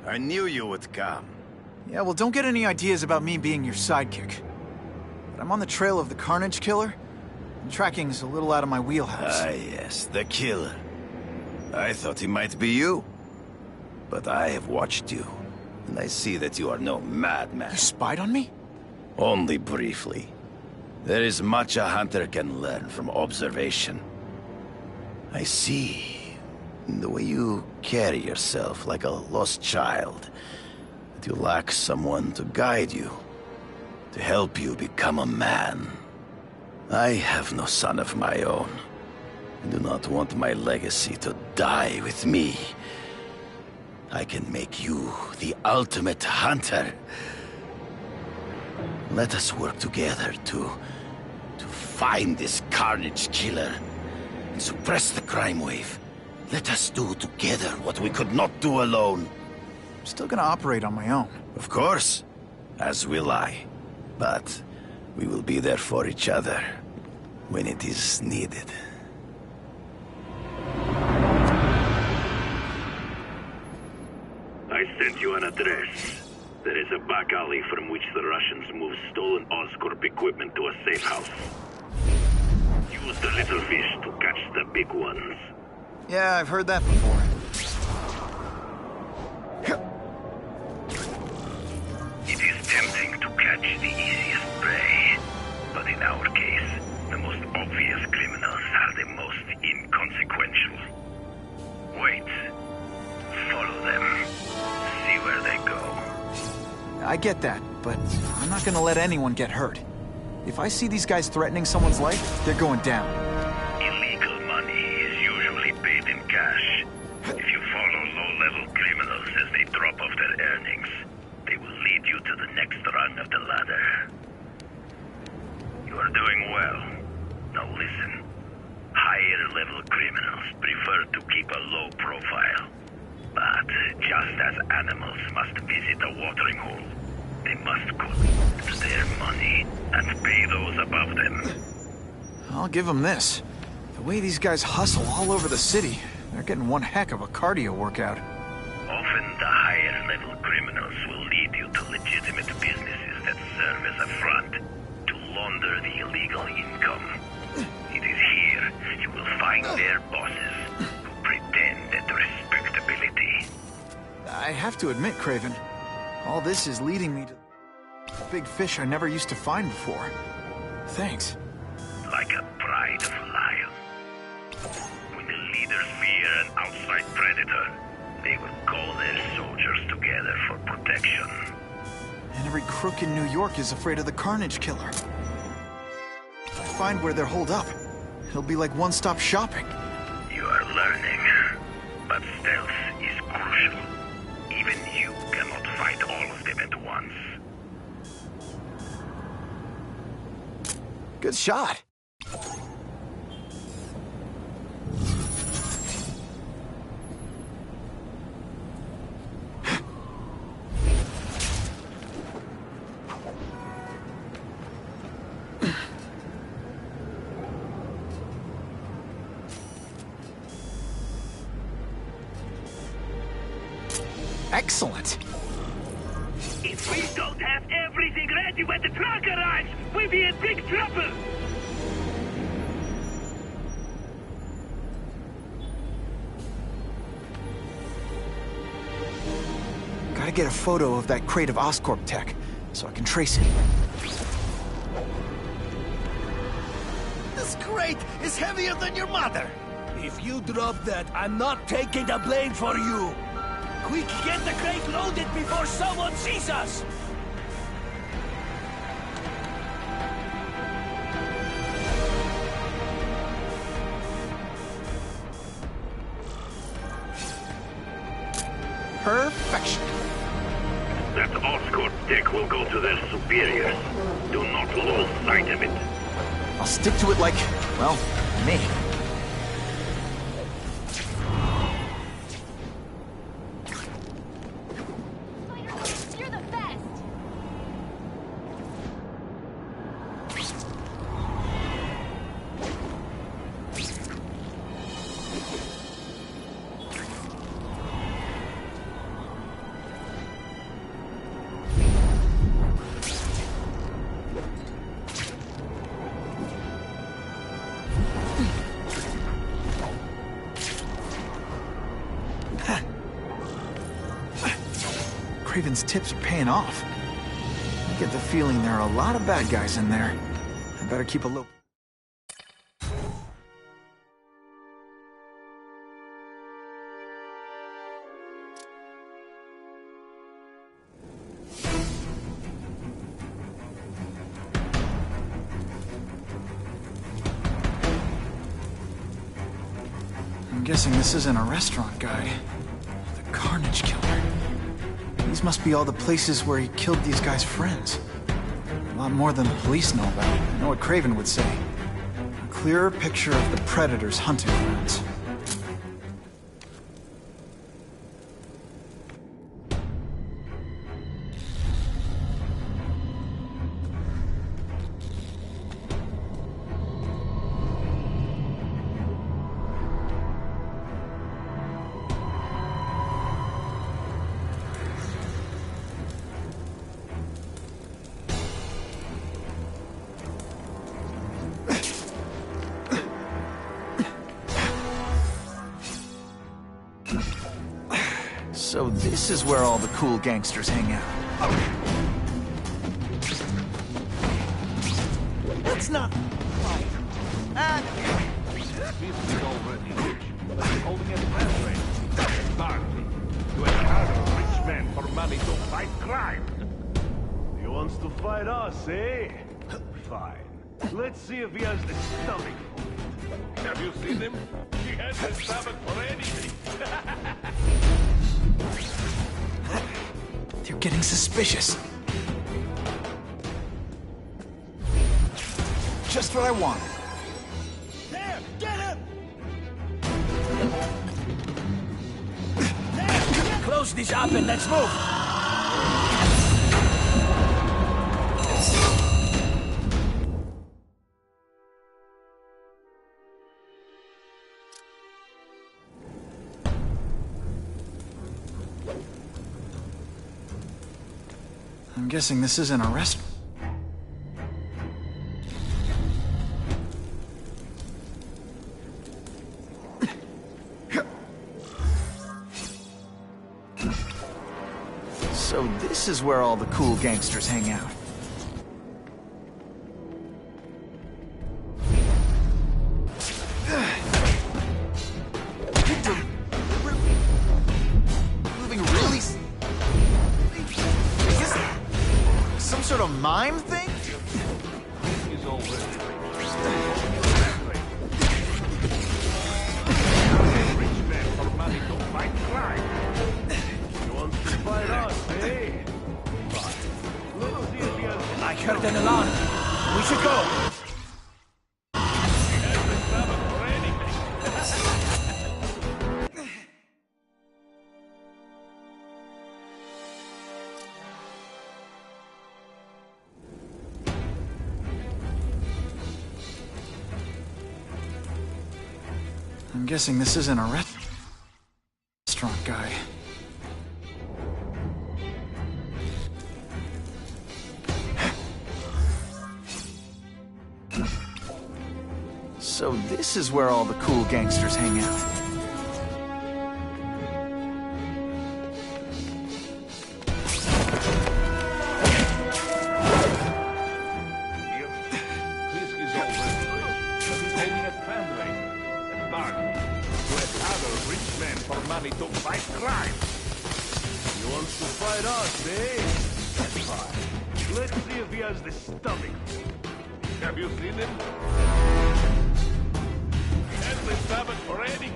I knew you would come. Yeah, well, don't get any ideas about me being your sidekick. But I'm on the trail of the Carnage Killer, and tracking's a little out of my wheelhouse. Ah, yes, the killer. I thought he might be you. But I have watched you, and I see that you are no madman. You spied on me? Only briefly. There is much a hunter can learn from observation. I see the way you carry yourself like a lost child, that you lack someone to guide you, to help you become a man. I have no son of my own. I do not want my legacy to die with me. I can make you the ultimate hunter. Let us work together to find this Carnage Killer and suppress the crime wave. Let us do together what we could not do alone. I'm still gonna operate on my own. Of course, as will I. But we will be there for each other when it is needed. I sent you an address. There is a back alley from which the Russians move stolen Oscorp equipment to a safe house. Use the little fish to catch the big ones. Yeah, I've heard that before. It is tempting to catch the easiest prey, but in our case, the most obvious criminals are the most inconsequential. Wait. Follow them. See where they go. I get that, but I'm not gonna let anyone get hurt. If I see these guys threatening someone's life, they're going down. Illegal money is usually paid in cash. If you follow low-level criminals as they drop off their earnings, they will lead you to the next rung of the ladder. You are doing well. Now listen. Higher-level criminals prefer to keep a low profile. But just as animals must visit a watering hole, they must collect their money and pay those above them. I'll give them this. The way these guys hustle all over the city, they're getting one heck of a cardio workout. Often the higher-level criminals will lead you to legitimate businesses that serve as a front to launder the illegal income. It is here you will find their bosses who pretend at respectability. I have to admit, Craven, all this is leading me to big fish I never used to find before. Thanks. Like a pride of a lion. When the leaders fear an outside predator, they will call their soldiers together for protection. And every crook in New York is afraid of the Carnage Killer. If I find where they're holed up, it'll be like one-stop shopping. You are learning, but stealth is crucial. Even you cannot fight all of them at once. Good shot. Excellent. If we don't have everything ready when the truck arrives, we'll be in big trouble! Gotta get a photo of that crate of Oscorp tech, so I can trace it. This crate is heavier than your mother! If you drop that, I'm not taking the blame for you! Quick, get the crate loaded before someone sees us! Perfection. That Oscorp tech will go to their superiors. Do not lose sight of it. I'll stick to it like, well, me. You're the best! Craven's tips are paying off. I get the feeling there are a lot of bad guys in there. I better keep a low... I'm guessing this isn't a restaurant guide. The Carnage Killer. These must be all the places where he killed these guys' friends. A lot more than the police know about. I know what Craven would say. A clearer picture of the Predator's hunting grounds. So this is where all the cool gangsters hang out. Let's not fight. This is already rich. Holding a fast rate. Barkley, you encounter rich men for money to fight crime. He wants to fight us, eh? Fine. Let's see if he has the stomach for it. Have you seen him? He has the stomach for anything. They're getting suspicious. Just what I wanted. There! Get him! Close this up and let's move! I'm guessing this isn't a restaurant. So this is where all the cool gangsters hang out. Moving really... Is this some sort of mime thing? He's already rich. Rich men for money to fight crime. He wants to fight us, eh? Fine. Let's see if he has the I heard an alarm. We should go. He has the stomach for anything. I'm guessing this isn't a restaurant guide. So this is where all the cool gangsters hang out. This is already rich. He's holding a fundraiser. And Barkley, who has other rich men for money to fight crime. He wants to fight us, eh? Fine. Let's see if he has the stomach for it. Have you seen him? He has the stomach for anything.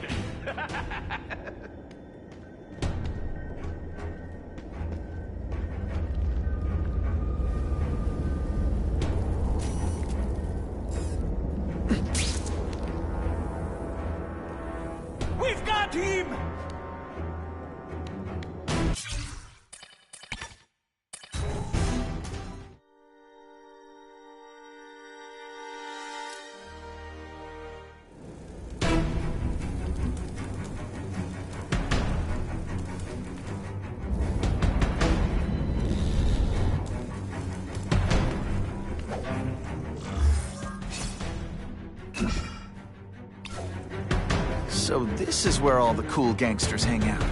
We've got him! So this is where all the cool gangsters hang out.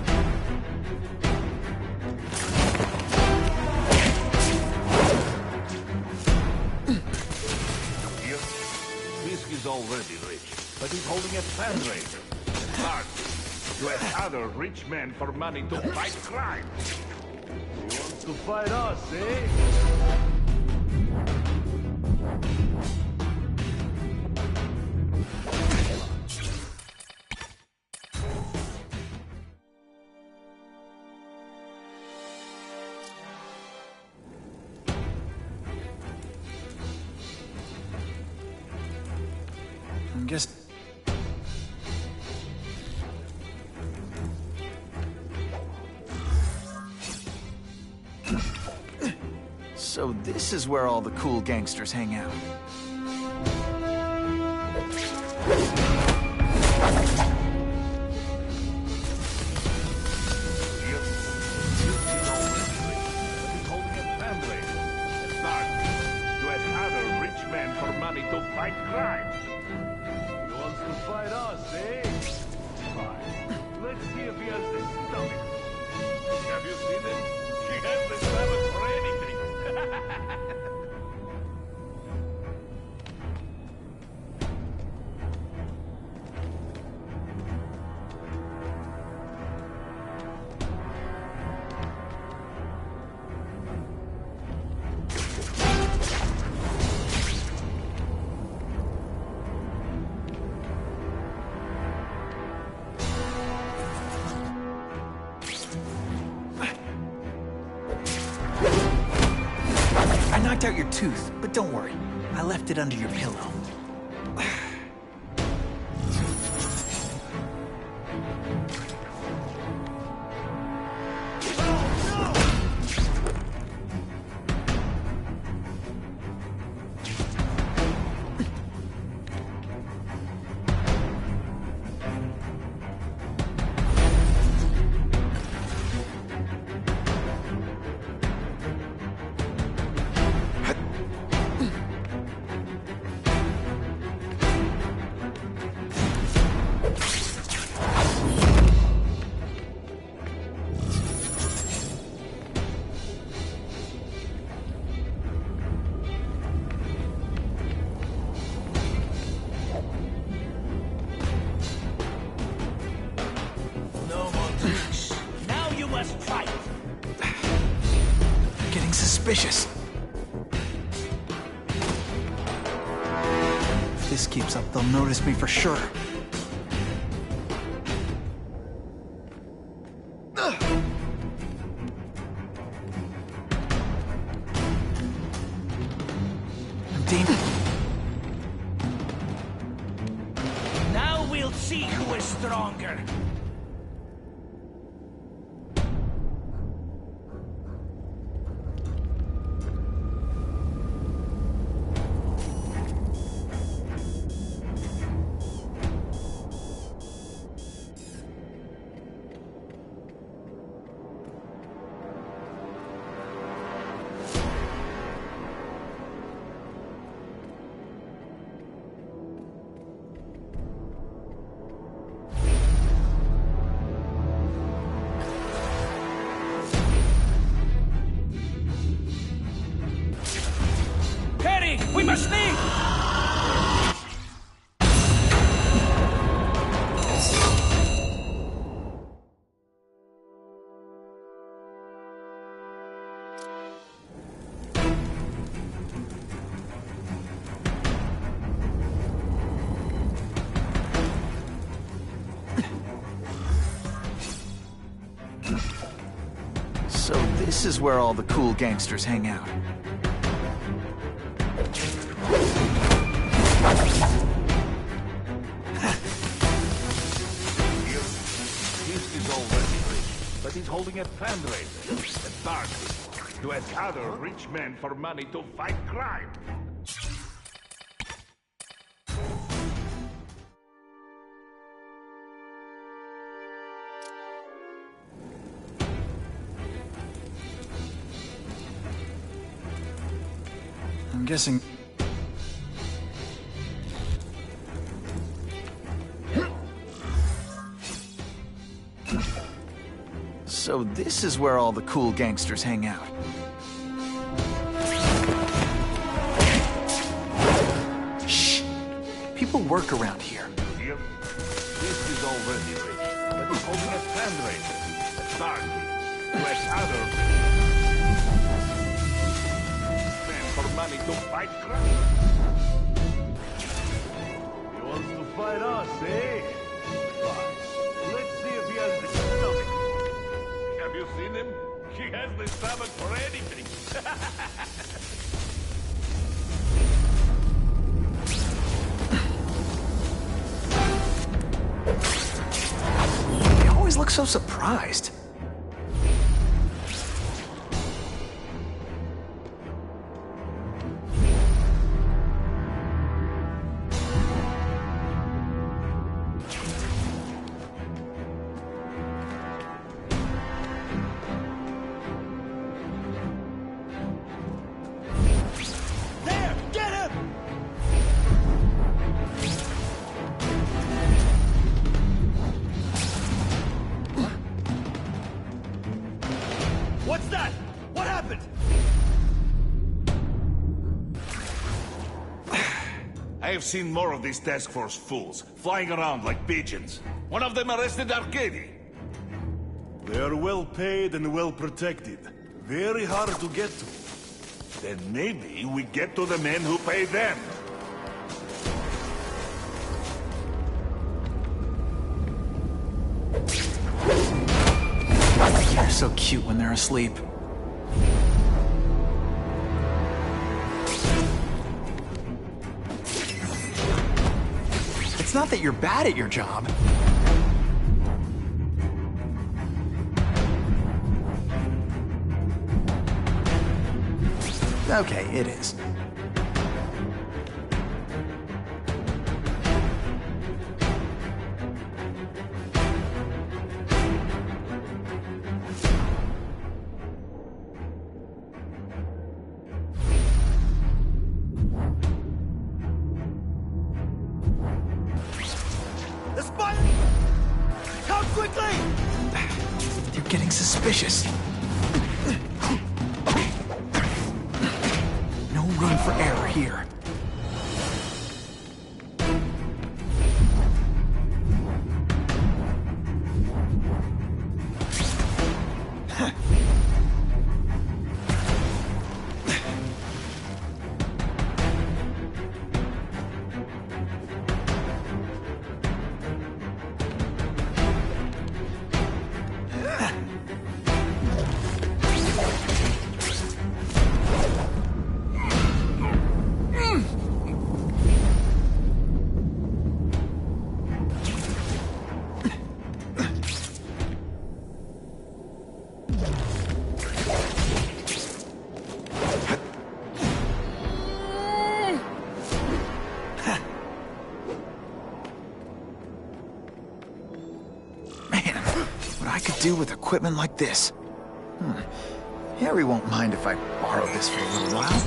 already rich, but he's holding a fundraiser. A party to ask other rich men for money to fight crime. He wants to fight us, eh? Guess. So this is where all the cool gangsters hang out. To fight crime. He wants to fight us, eh? Fine. Let's see if he has the stomach. Have you seen it? He has the stomach for anything. Out your tooth, but don't worry. I left it under your pillow. Suspicious. If this keeps up, they'll notice me for sure. I'm dangerous. Now we'll see who is stronger. We must leave! So this is where all the cool gangsters hang out. But he's holding a fundraiser, a party, to ask other rich men for money to fight crime. I'm guessing... So this is where all the cool gangsters hang out. Shh! People work around here. Yep. This is already rich, but he's holding a fundraiser. A party. Whereas others spend for money to fight crime. He wants to fight us, eh? Fine. Let's see if he has the stomach. Have you seen him? He has the stomach for anything. They always look so surprised. There! Get him! What's that? What happened? I have seen more of these task force fools, flying around like pigeons. One of them arrested Arcady. They are well paid and well protected. Very hard to get to. Then maybe we get to the men who pay them. They're so cute when they're asleep. It's not that you're bad at your job. Okay, it is. The spy! Come quickly! They're getting suspicious. No room for error here. I could do with equipment like this. Harry won't mind if I borrow this for a little while.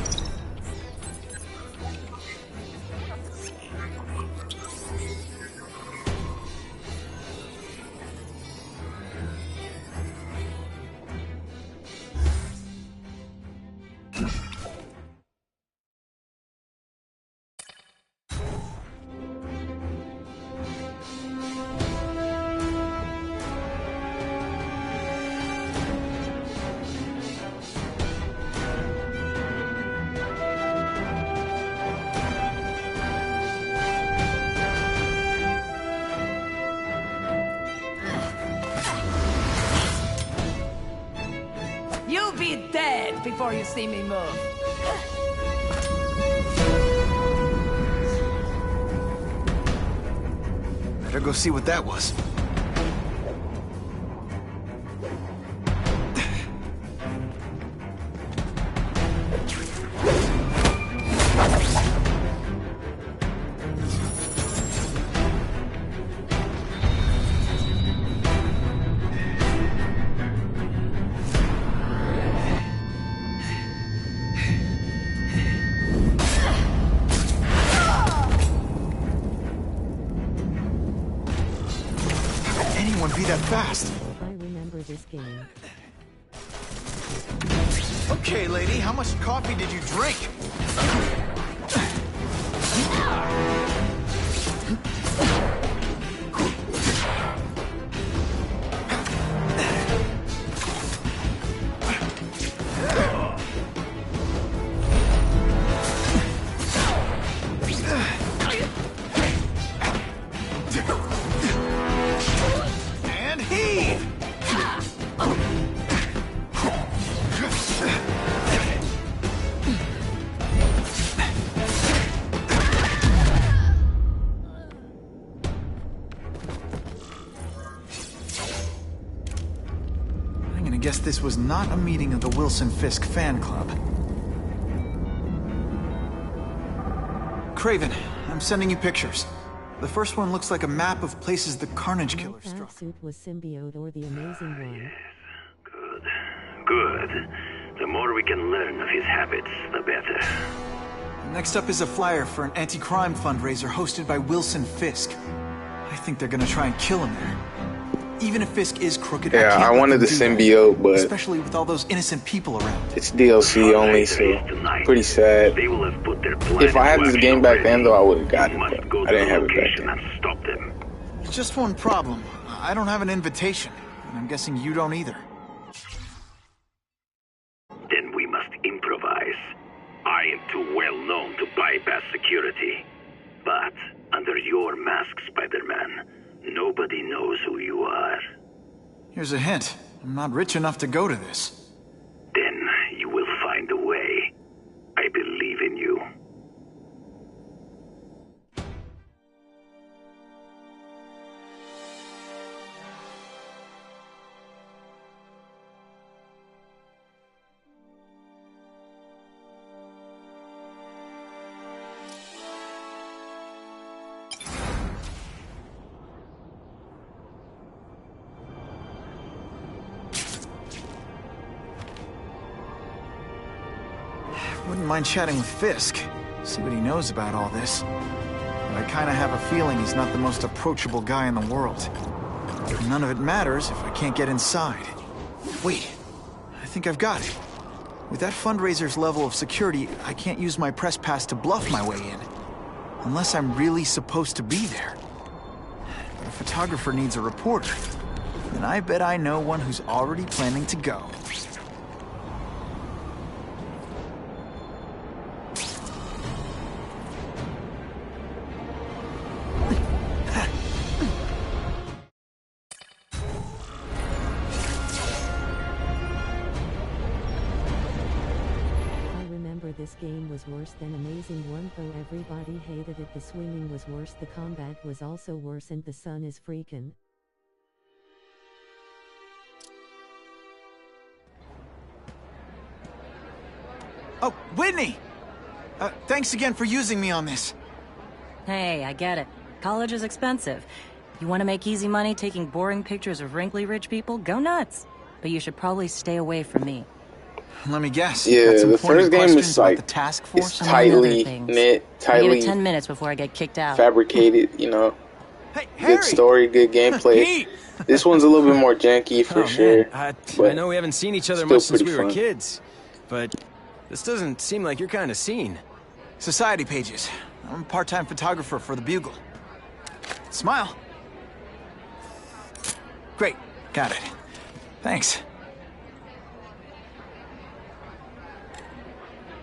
You'll be dead before you see me move. Better go see what that was. Be that fast. I remember this game. Okay, lady, how much coffee did you drink? guess this was not a meeting of the Wilson Fisk fan club. Craven, I'm sending you pictures. The first one looks like a map of places the Carnage Killer struck. Suit was Symbiote or the Amazing One. Good. Good. The more we can learn of his habits, the better. Next up is a flyer for an anti-crime fundraiser hosted by Wilson Fisk. I think they're gonna try and kill him there. Even if Fisk is crooked, Yeah, I can't let wanted the them do that, symbiote, but especially with all those innocent people around. it's DLC only, so pretty sad. They will have put their plan If I had in this work game back then, already. though, I would have gotten You it, must but go I didn't to have the it back location then. and stop them. Just one problem. I don't have an invitation, and I'm guessing you don't either. Then we must improvise. I am too well known to bypass security. But under your mask, Spider-Man, nobody knows who you are. Here's a hint. I'm not rich enough to go to this. Then you will find a way. I believe in you. Wouldn't mind chatting with Fisk, see what he knows about all this. But I kinda have a feeling he's not the most approachable guy in the world. None of it matters if I can't get inside. Wait, I think I've got it. With that fundraiser's level of security, I can't use my press pass to bluff my way in. Unless I'm really supposed to be there. But a photographer needs a reporter. And I bet I know one who's already planning to go. This game was worse than Amazing One, though everybody hated it. The swinging was worse, the combat was also worse, and the sun is freaking. Oh, Whitney! Thanks again for using me on this. Hey, I get it. College is expensive. You want to make easy money taking boring pictures of wrinkly rich people? Go nuts. But you should probably stay away from me. Let me guess. Yeah, the first game is like, the task force? it's tightly knit, I give tightly it 10 minutes before I get kicked out. fabricated, you know. Hey, good story, good gameplay. This one's a little bit more janky for sure. I but know we haven't seen each other still much since pretty we were fun. kids, but this doesn't seem like your kind of scene. Society pages. I'm a part-time photographer for the Bugle. Smile. Great. Got it. Thanks.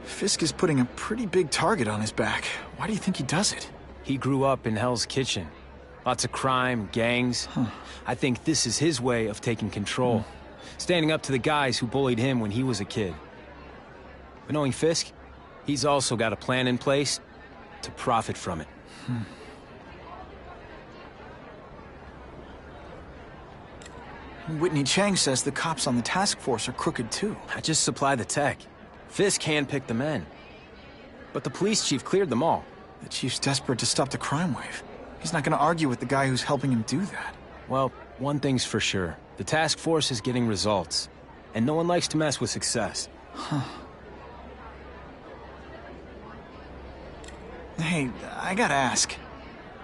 Fisk is putting a pretty big target on his back. Why do you think he does it? He grew up in Hell's Kitchen. Lots of crime, gangs. I think this is his way of taking control. Standing up to the guys who bullied him when he was a kid. But knowing Fisk, he's also got a plan in place to profit from it. Whitney Chang says the cops on the task force are crooked too. I just supply the tech. Fisk handpicked the men. But the police chief cleared them all. The chief's desperate to stop the crime wave. He's not gonna argue with the guy who's helping him do that. Well, one thing's for sure. The task force is getting results. And no one likes to mess with success. Hey, I gotta ask.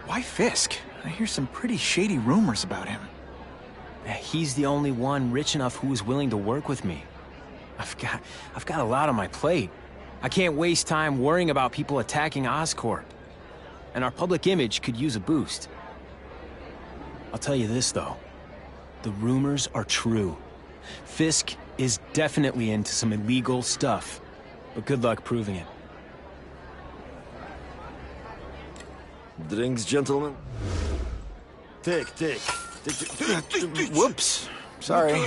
Why Fisk? I hear some pretty shady rumors about him. He's the only one rich enough who is willing to work with me. I've got a lot on my plate. I can't waste time worrying about people attacking Oscorp. And our public image could use a boost. I'll tell you this, though. The rumors are true. Fisk is definitely into some illegal stuff. But good luck proving it. Drinks, gentlemen? Take. Whoops. Sorry.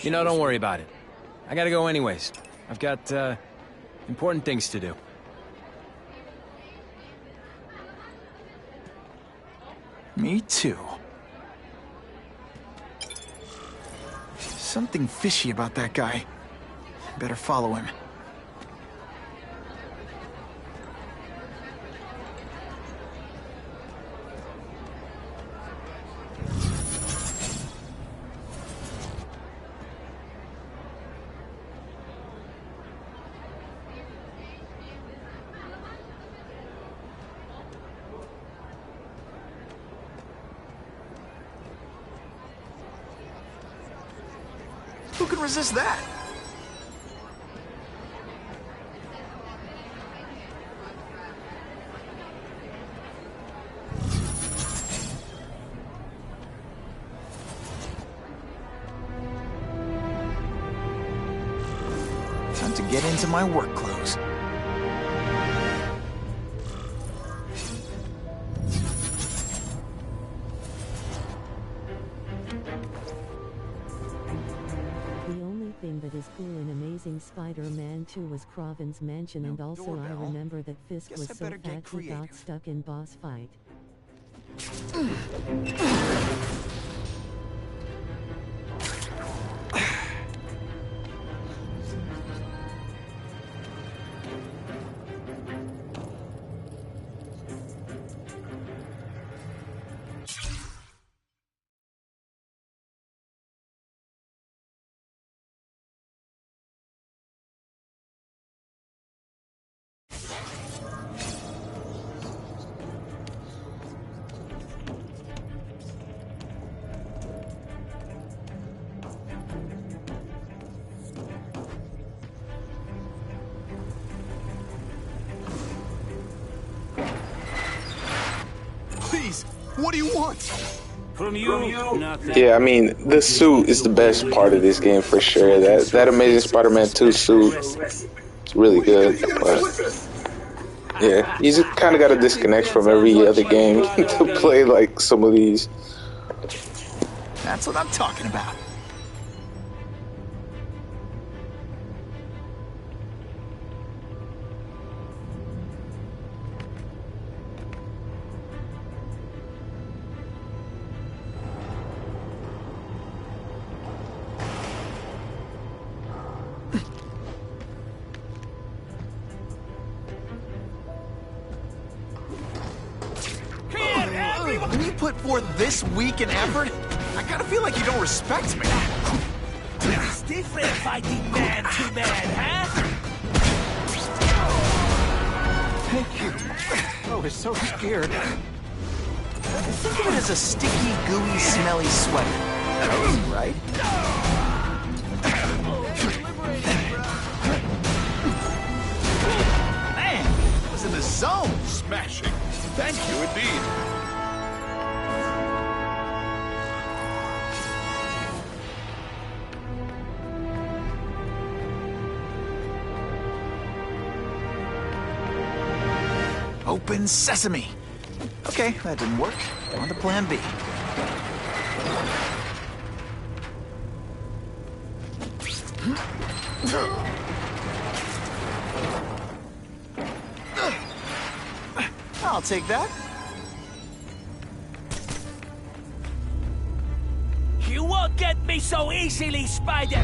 You know, don't worry about it. I gotta go anyways. I've got, important things to do. Me too. something fishy about that guy. Better follow him. Who can resist that? Time to get into my work clothes. That is cool in Amazing Spider-Man 2 was Kraven's mansion, and also I remember that Fisk was so fat he got stuck in boss fight. What do you want? From you, nothing. Yeah, I mean, the suit is the best part of this game for sure. That Amazing Spider-Man 2 suit is really good. But yeah, you just kind of got to disconnect from every other game to play like some of these. That's what I'm talking about. When you put forth this week in effort, I kind of feel like you don't respect me. It's different fighting man to man, huh? Thank you. I was so scared. Think of it as a sticky, gooey, smelly sweater. Right? Man, I was in the zone. Smashing. Thank you indeed. Open sesame. Okay, that didn't work. On to plan B. I'll take that. You won't get me so easily, Spider!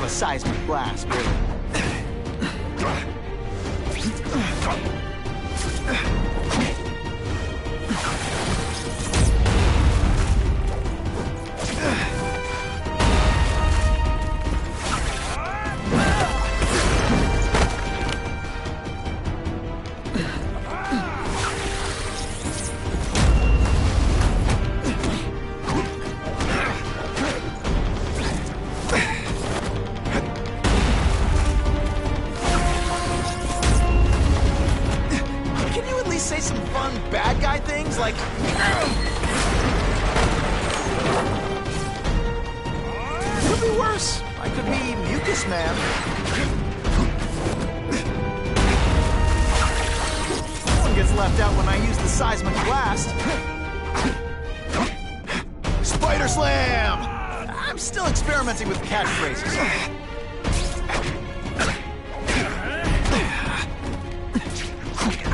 Seismic blast, really. Say some fun bad guy things like... Could be worse. I could be Mucus Man. gets left out when I use the seismic blast. Spider Slam! I'm still experimenting with catchphrases.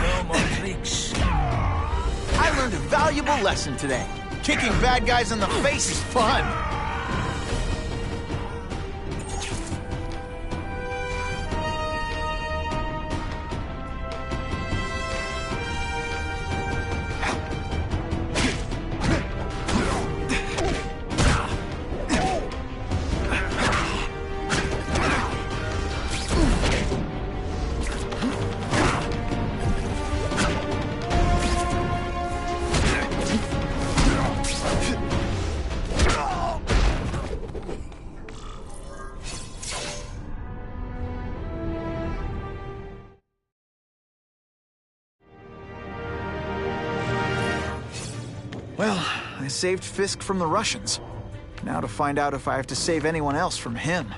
No more tricks. I learned a valuable lesson today. Kicking bad guys in the face is fun. Well, I saved Fisk from the Russians. Now to find out if I have to save anyone else from him.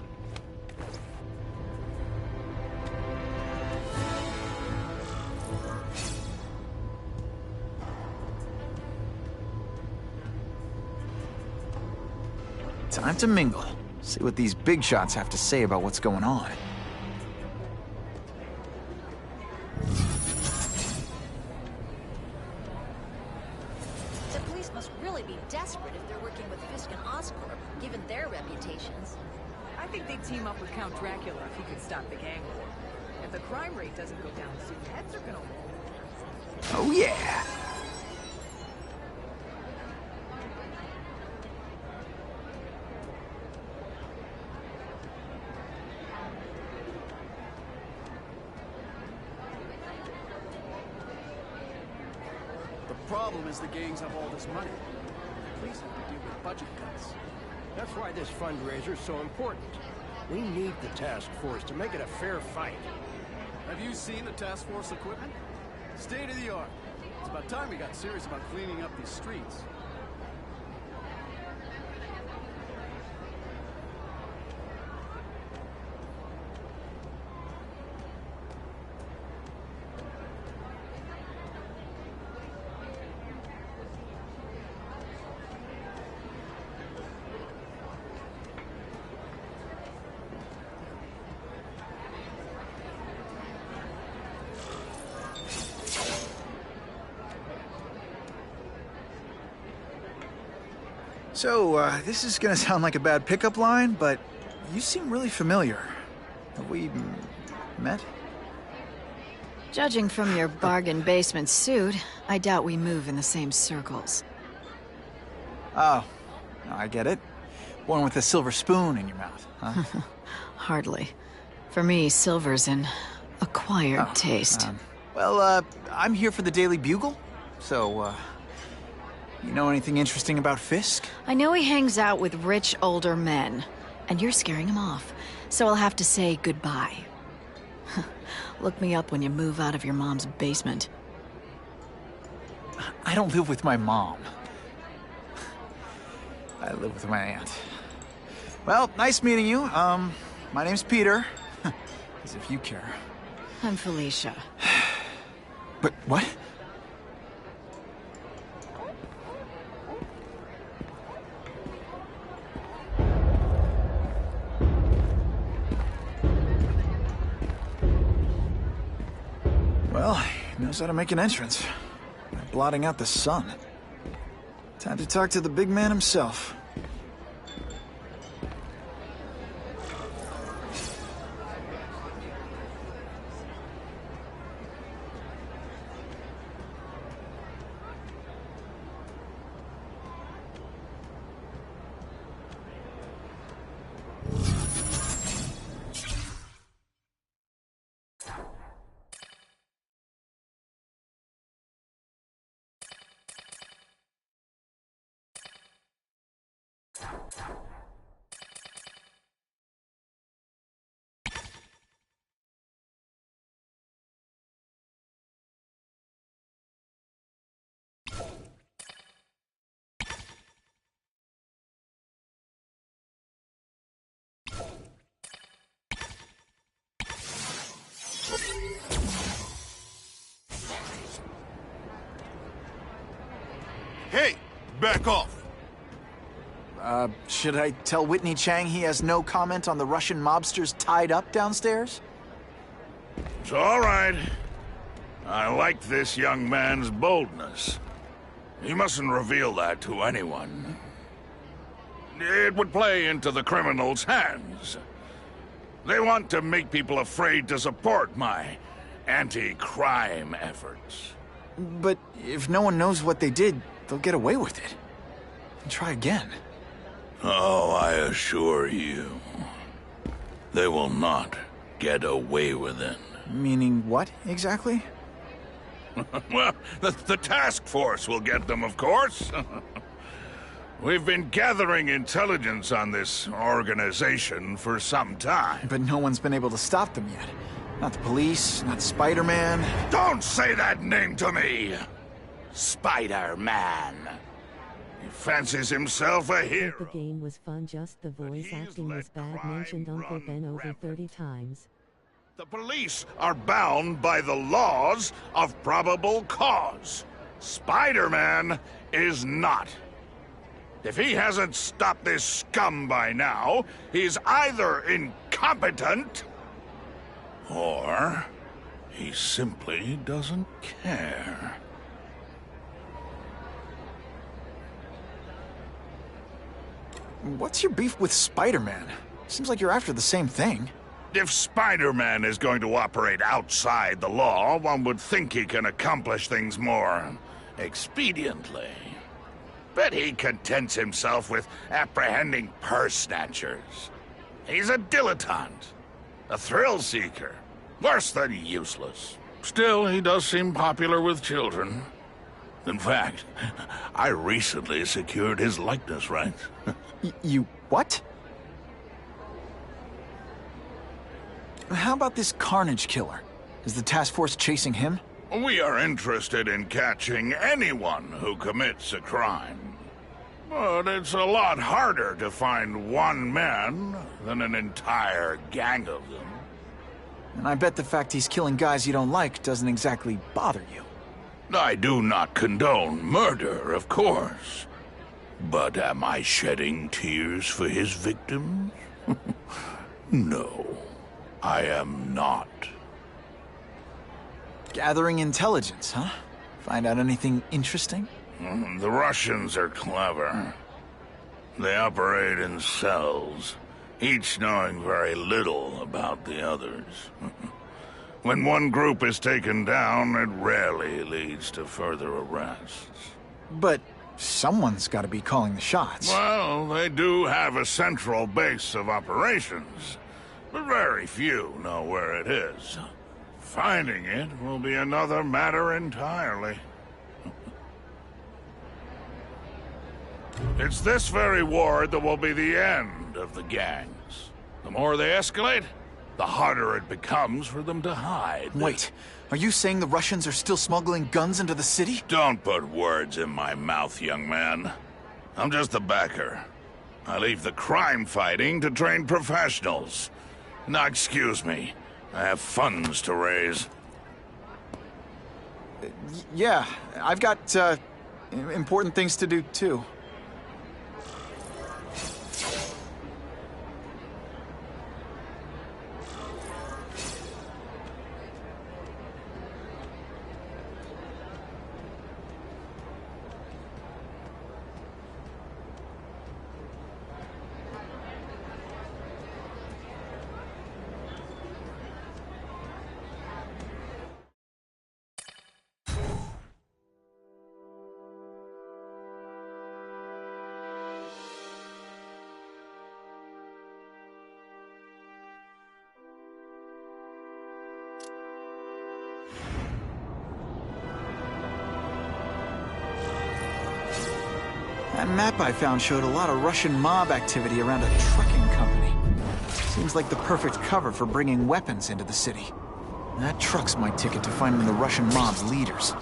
Time to mingle. See what these big shots have to say about what's going on. The police must really be desperate if they're working with Fisk and Oscorp, given their reputations. I think they'd team up with Count Dracula if he could stop the gang war. If the crime rate doesn't go down soon, heads are gonna roll. Oh yeah! The problem is the gangs have all this money. The police have to deal with budget cuts. That's why this fundraiser's so important. We need the task force to make it a fair fight. Have you seen the task force equipment? State of the art. It's about time we got serious about cleaning up these streets. So, this is gonna sound like a bad pickup line, but you seem really familiar. Have we met? Judging from your bargain basement suit, I doubt we move in the same circles. Oh, I get it. One with a silver spoon in your mouth, huh? Hardly. For me, silver's an acquired taste. Well, I'm here for the Daily Bugle, so, you know anything interesting about Fisk? I know he hangs out with rich older men, and you're scaring him off, so I'll have to say goodbye. Look me up when you move out of your mom's basement. I don't live with my mom. I live with my aunt. Well, nice meeting you. My name's Peter. As if you care. I'm Felicia. But what? Well, he knows how to make an entrance. By blotting out the sun. Time to talk to the big man himself. Hey, back off. Should I tell Whitney Chang he has no comment on the Russian mobsters tied up downstairs? It's all right. I like this young man's boldness. He mustn't reveal that to anyone. It would play into the criminals' hands. They want to make people afraid to support my anti-crime efforts. But if no one knows what they did, they'll get away with it. And try again. Oh, I assure you, they will not get away with it. Meaning what, exactly? Well, the task force will get them, of course. We've been gathering intelligence on this organization for some time. But no one's been able to stop them yet. Not the police, not Spider-Man. Don't say that name to me! Spider-Man. He fancies himself a hero. The game was fun, just the voice acting was bad, mentioned Uncle Ben over 30 times. The police are bound by the laws of probable cause. Spider-Man is not. If he hasn't stopped this scum by now, he's either incompetent or he simply doesn't care. What's your beef with Spider-Man? Seems like you're after the same thing. If Spider-Man is going to operate outside the law, one would think he can accomplish things more expediently. But he contents himself with apprehending purse snatchers. He's a dilettante, a thrill seeker, worse than useless. Still, he does seem popular with children. In fact, I recently secured his likeness rights. You what? How about this Carnage Killer? Is the task force chasing him? We are interested in catching anyone who commits a crime. But it's a lot harder to find one man than an entire gang of them. And I bet the fact he's killing guys you don't like doesn't exactly bother you. I do not condone murder, of course. But am I shedding tears for his victims? No, I am not. Gathering intelligence, huh? Find out anything interesting? The Russians are clever. They operate in cells, each knowing very little about the others. When one group is taken down, it rarely leads to further arrests. But someone's got to be calling the shots. Well, they do have a central base of operations, but very few know where it is. Finding it will be another matter entirely. It's this very war that will be the end of the gangs. The more they escalate, the harder it becomes for them to hide. Wait, are you saying the Russians are still smuggling guns into the city? Don't put words in my mouth, young man. I'm just a backer. I leave the crime fighting to trained professionals. Now, excuse me. I have funds to raise. Yeah, I've got, important things to do, too. That map I found showed a lot of Russian mob activity around a trucking company. Seems like the perfect cover for bringing weapons into the city. That truck's my ticket to finding the Russian mob's leaders.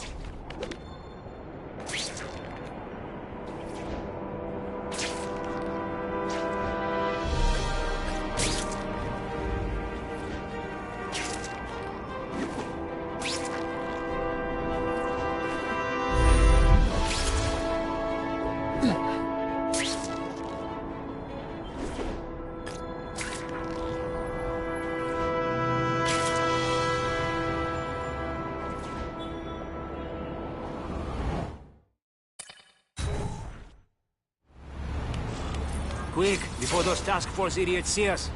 Quick, before those task force idiots see us.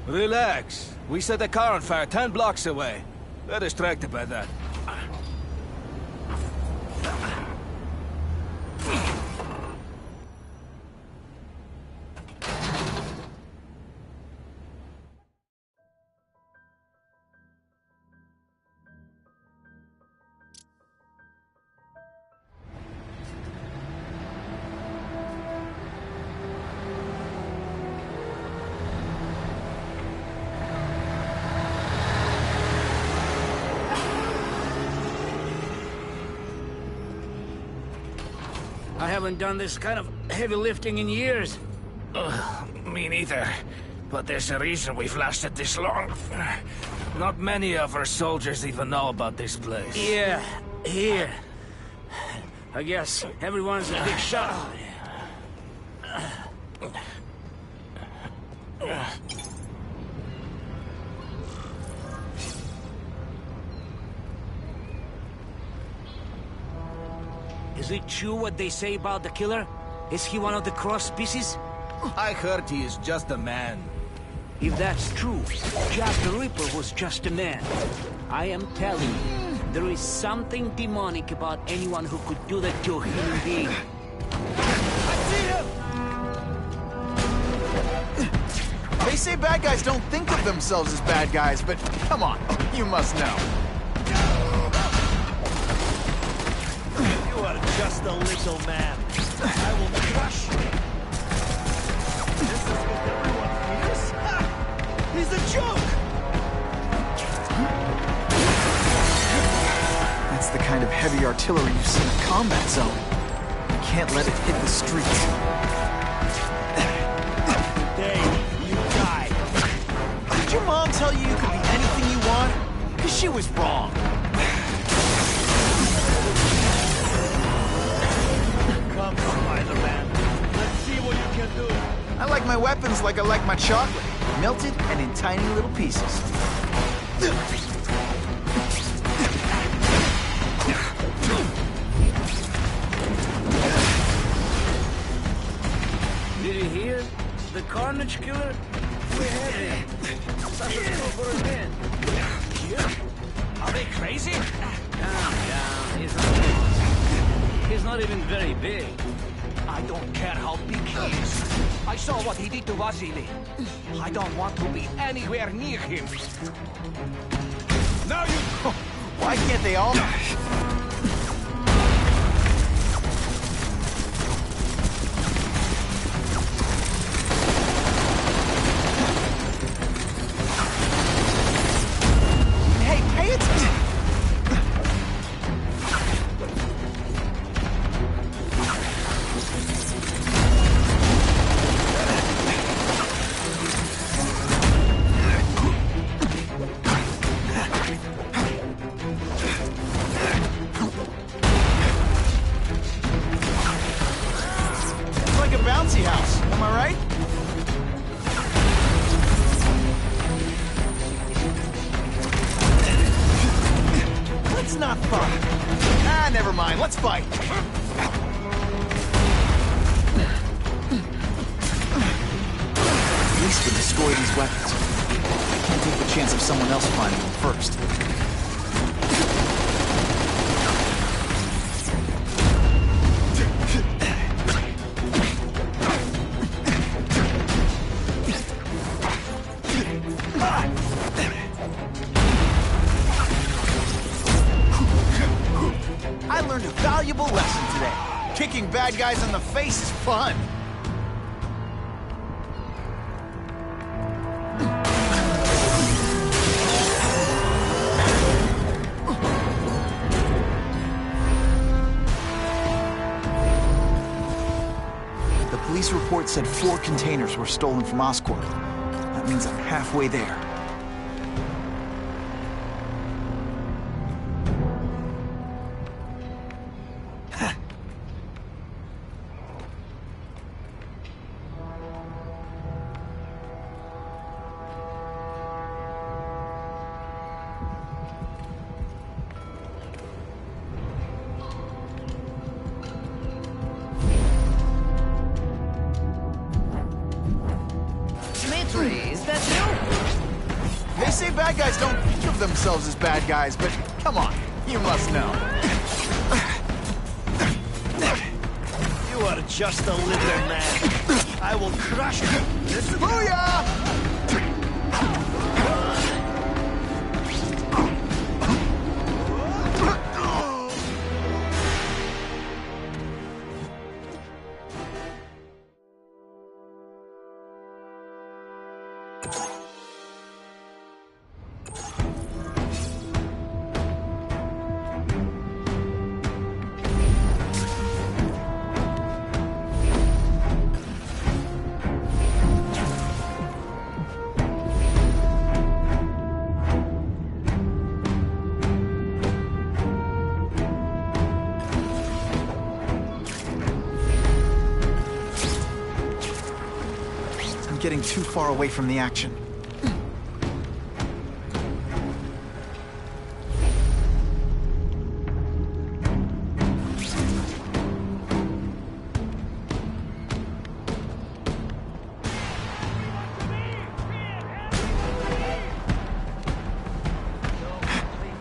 Relax. We set a car on fire 10 blocks away. They're distracted by that. I haven't done this kind of heavy lifting in years. Me neither. But there's a reason we've lasted this long. Not many of our soldiers even know about this place. Yeah, here. I guess everyone's a big shot. Is it true what they say about the killer? Is he one of the cross species? I heard he is just a man. If that's true, Jack the Ripper was just a man. I am telling you, there is something demonic about anyone who could do that to a human being. I see him! They say bad guys don't think of themselves as bad guys, but come on, you must know. You are just a little man. I will crush you. This is what everyone fears? He's a joke! That's the kind of heavy artillery you see in a combat zone. You can't let it hit the streets. Today, you die. Did your mom tell you you could be anything you want? Because she was wrong. Come, Spider-Man. Let's see what you can do. I like my weapons like I like my chocolate. Melted and in tiny little pieces. Did you hear? The Carnage Killer? We have him. Such a throw for his hand. Are they crazy? Calm down. He's not even very big. I don't care how big he is. I saw what he did to Vasily. I don't want to be anywhere near him. Now you... Why can't they all... Hey, pay attention! Bouncy house, am I right? Let's not fight. Ah, never mind, let's fight. At least we destroy these weapons. I can't take the chance of someone else finding them first. I learned a valuable lesson today. Kicking bad guys in the face is fun. The police report said 4 containers were stolen from Oscorp. That means I'm halfway there. infantry. Is that new? They say bad guys don't think of themselves as bad guys, but come on, you must know. You are just a little man. I will crush you. Booyah! Getting too far away from the action.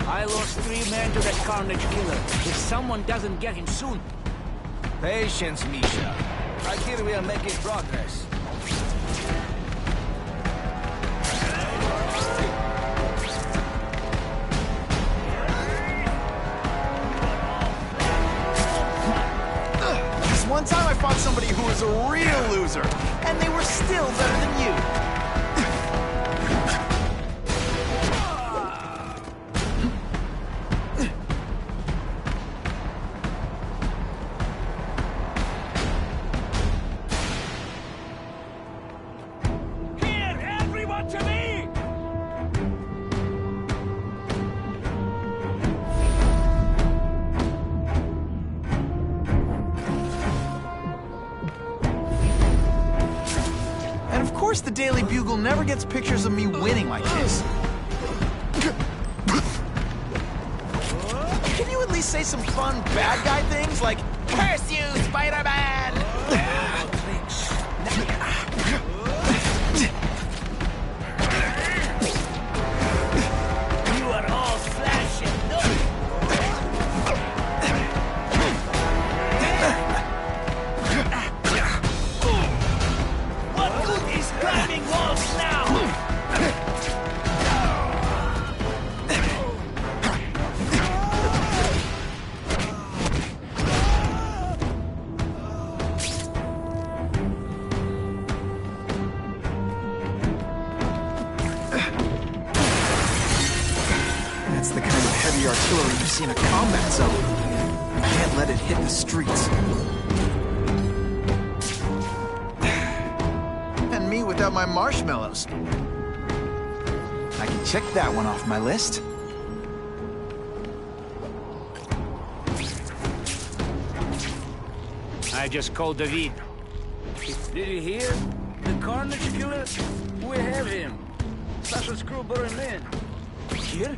I lost 3 men to that Carnage killer. If someone doesn't get him soon... Patience, Misha. I hear we are making progress. One time I fought somebody who was a real loser, and they were still better than you. Here, everyone to me! Of course the Daily Bugle never gets pictures of me winning like this. Can you at least say some fun bad guy things like, "Curse you, Spider-Man"? You are all flash and no. What good is climbing walls now? That's the kind of heavy artillery you see in a combat zone. You can't let it hit the streets. And me without my marshmallows. I can check that one off my list. I just called David. Did you hear? The Carnage killer? We have him. Special screw burn in. Here?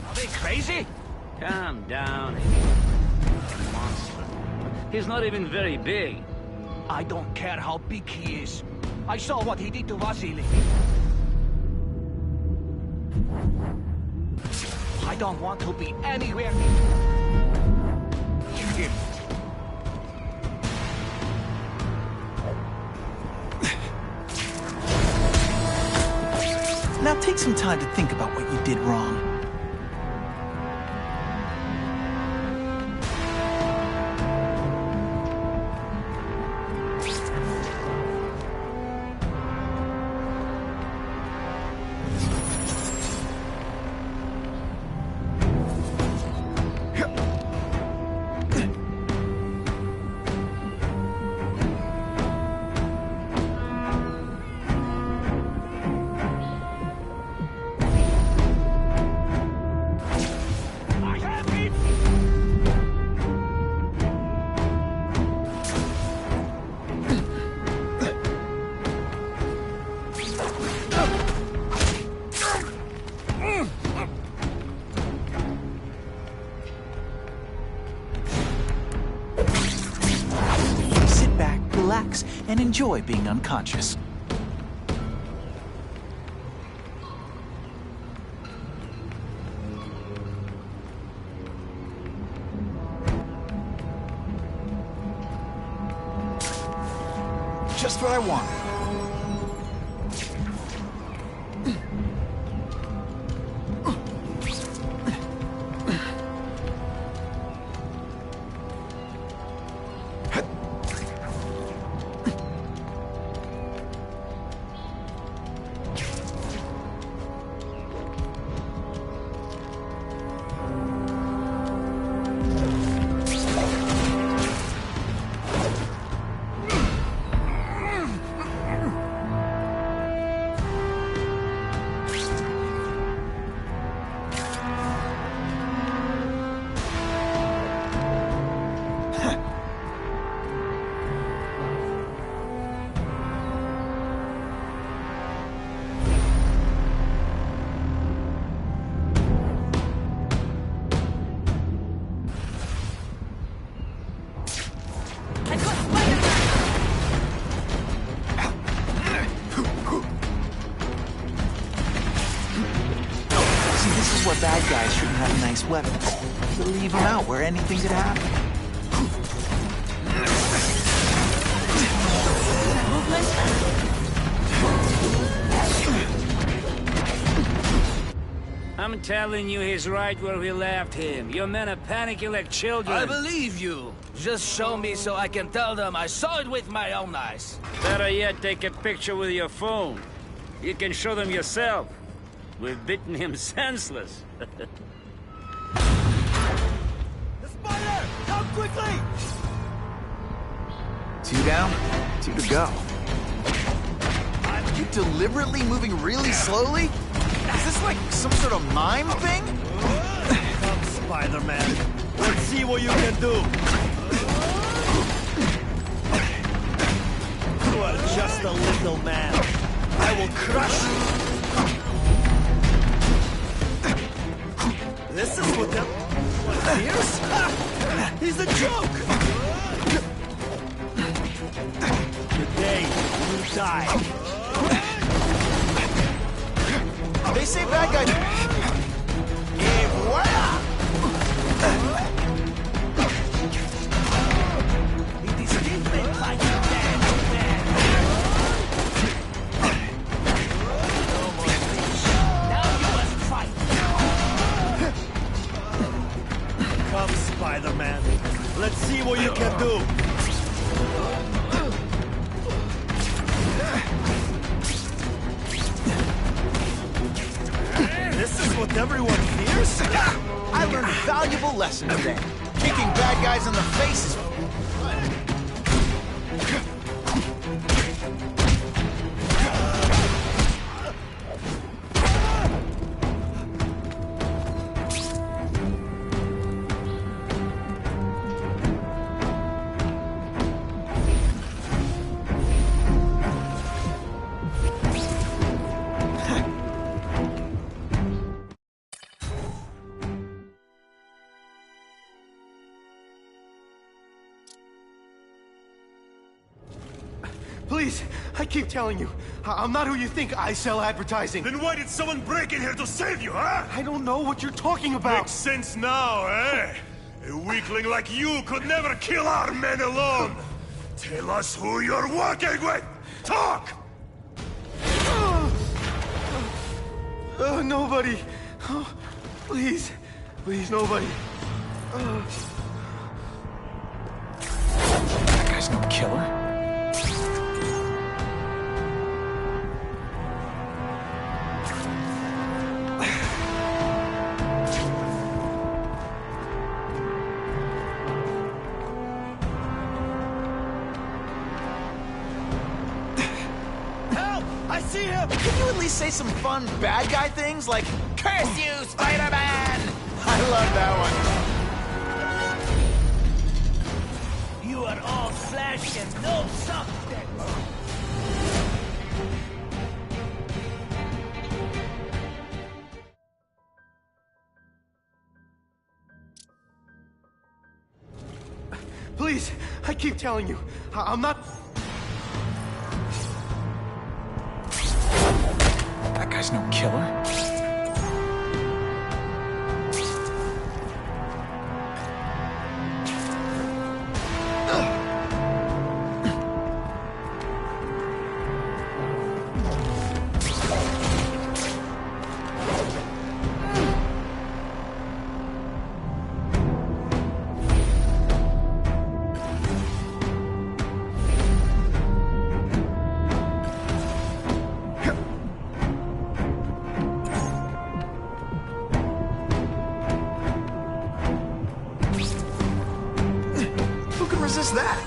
Are they crazy? Calm down. Monster. He's not even very big. I don't care how big he is. I saw what he did to Vasily. I don't want to be anywhere near him. Now take some time to think about what you did wrong. relax and enjoy being unconscious. Just what I want. Where bad guys shouldn't have nice weapons. To leave them out where anything could happen. I'm telling you, he's right where we left him. Your men are panicking like children. I believe you. Just show me so I can tell them I saw it with my own eyes. Better yet, take a picture with your phone. You can show them yourself. We've beaten him senseless. The spider! Come quickly! 2 down, 2 to go. Are you deliberately moving really slowly? Is this like some sort of mime thing? Come, Spider-Man. Let's see what you can do. You are just a little man. I will crush you. This is what them... What, Pierce? He's a joke! Today, you die. They say bad guys... Et voila! It is different like that. Now you must fight. Come, Spider-Man. Let's see what you can do. This is what everyone fears? I learned a valuable lesson today. Kicking bad guys in the face is... Please, I keep telling you, I'm not who you think. I sell advertising. Then why did someone break in here to save you, huh? I don't know what you're talking about. Makes sense now, eh? A weakling like you could never kill our men alone. Tell us who you're working with. Talk! Nobody. Oh, please. Please, nobody. That guy's no killer. I see him! Can you at least say some fun bad guy things like, "Curse you, Spider-Man"? I love that one. You are all flesh and no substance. Please, I keep telling you, I'm not... guy's no killer. Resist that.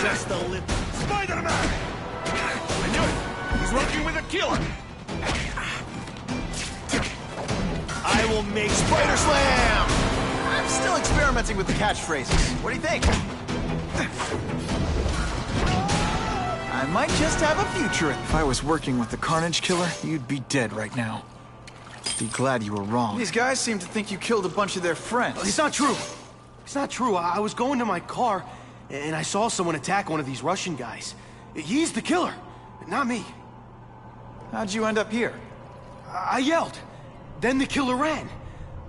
Just a little. Spider-Man! I knew it! He's working with a killer! I will make Spider Slam! I'm still experimenting with the catchphrases. What do you think? I might just have a future. If I was working with the Carnage Killer, you'd be dead right now. Be glad you were wrong. These guys seem to think you killed a bunch of their friends. It's not true. It's not true. I was going to my car, and I saw someone attack one of these Russian guys. He's the killer, not me. How'd you end up here? I yelled. Then the killer ran.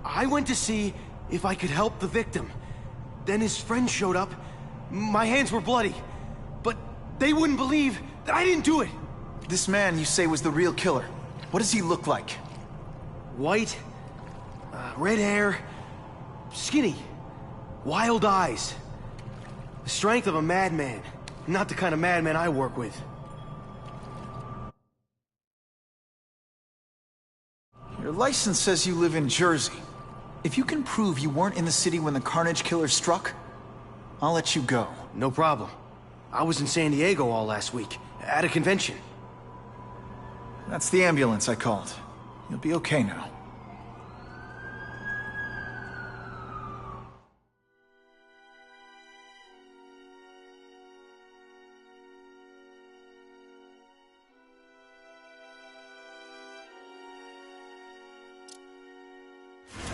I went to see if I could help the victim. Then his friend showed up. My hands were bloody. But they wouldn't believe that I didn't do it. This man you say was the real killer. What does he look like? White, red hair, skinny, wild eyes. The strength of a madman. Not the kind of madman I work with. Your license says you live in Jersey. If you can prove you weren't in the city when the Carnage Killer struck, I'll let you go. No problem. I was in San Diego all last week, at a convention. That's the ambulance I called. You'll be okay now.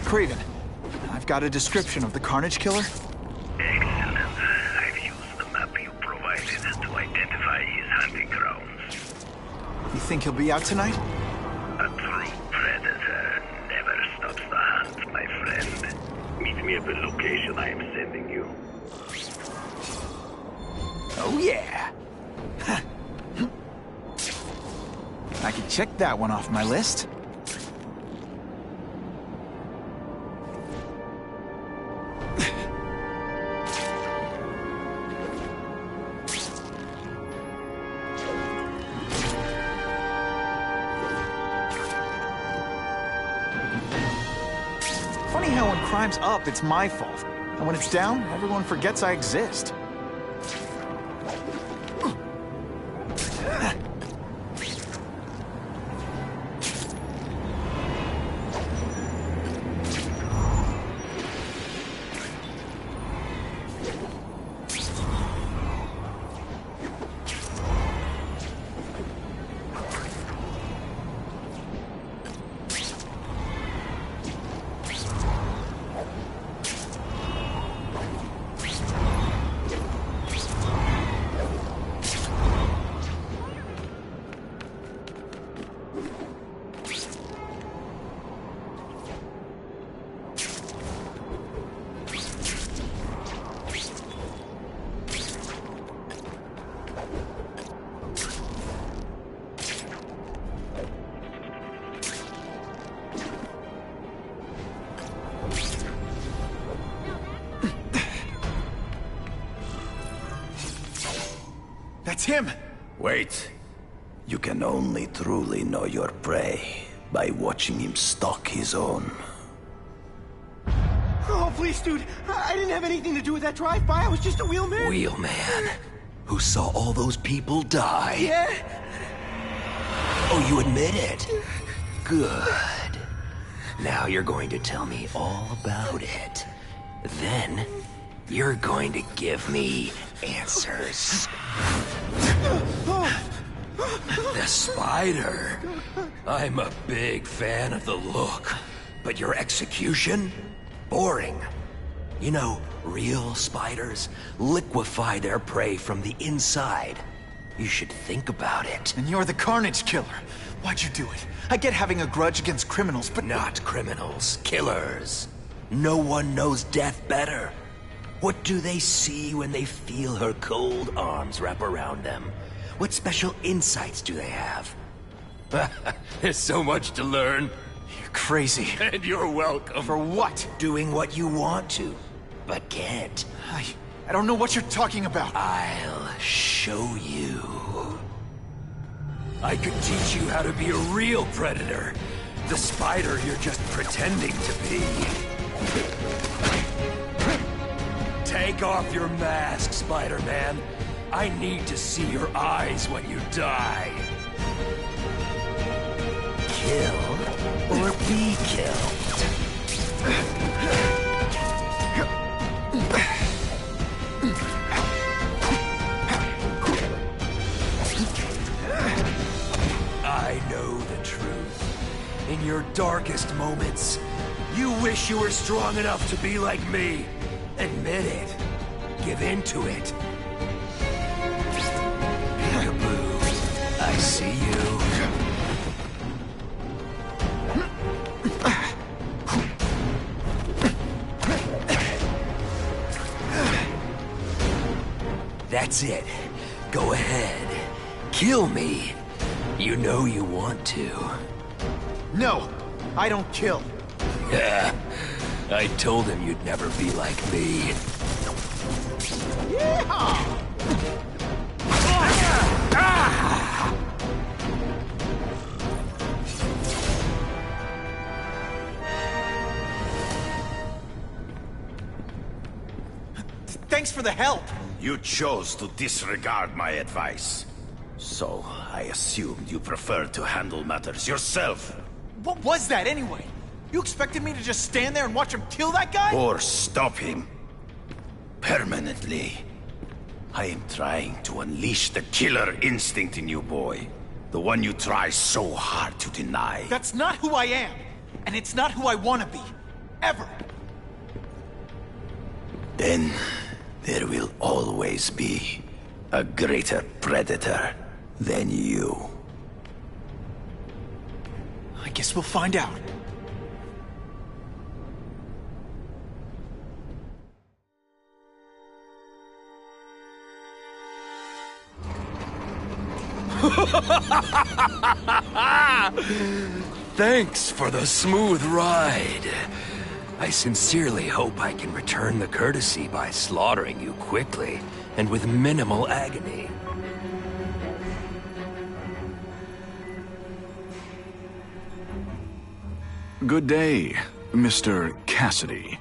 Craven, I've got a description of the Carnage Killer. Excellent. I've used the map you provided to identify his hunting grounds. You think he'll be out tonight? A true predator never stops the hunt, my friend. Meet me at the location I am sending you. Oh yeah! I can check that one off my list. funny how when crime's up, it's my fault. And when it's down, everyone forgets I exist. That's him! Wait. You can only truly know your prey by watching him stalk his own. Oh, please, dude. I didn't have anything to do with that drive-by. I was just a wheelman. Wheelman? Who saw all those people die? Yeah? Oh, you admit it? Good. Now you're going to tell me all about it. Then, you're going to give me answers. The spider. I'm a big fan of the look, but your execution? Boring. You know, real spiders liquefy their prey from the inside. You should think about it. And you're the Carnage Killer. Why'd you do it? I get having a grudge against criminals, but... Not criminals, killers. No one knows death better. What do they see when they feel her cold arms wrap around them? What special insights do they have? There's so much to learn. You're crazy. And you're welcome. For what? Doing what you want to, but can't. I don't know what you're talking about. I'll show you. I could teach you how to be a real predator. The spider you're just pretending to be. Take off your mask, Spider-Man. I need to see your eyes when you die. Kill or be killed. I know the truth. In your darkest moments, you wish you were strong enough to be like me. Admit it. Give in to it. Peekaboo. I see you. That's it. Go ahead. Kill me. You know you want to. No, I don't kill. Yeah. I told him you'd never be like me. Yeehaw! Thanks for the help. You chose to disregard my advice. So, I assumed you preferred to handle matters yourself. What was that anyway? You expected me to just stand there and watch him kill that guy? Or stop him. Permanently. I am trying to unleash the killer instinct in you, boy. The one you try so hard to deny. That's not who I am. And it's not who I want to be. Ever. Then, there will always be a greater predator than you. I guess we'll find out. Thanks for the smooth ride. I sincerely hope I can return the courtesy by slaughtering you quickly and with minimal agony. Good day. Mr. Cassidy.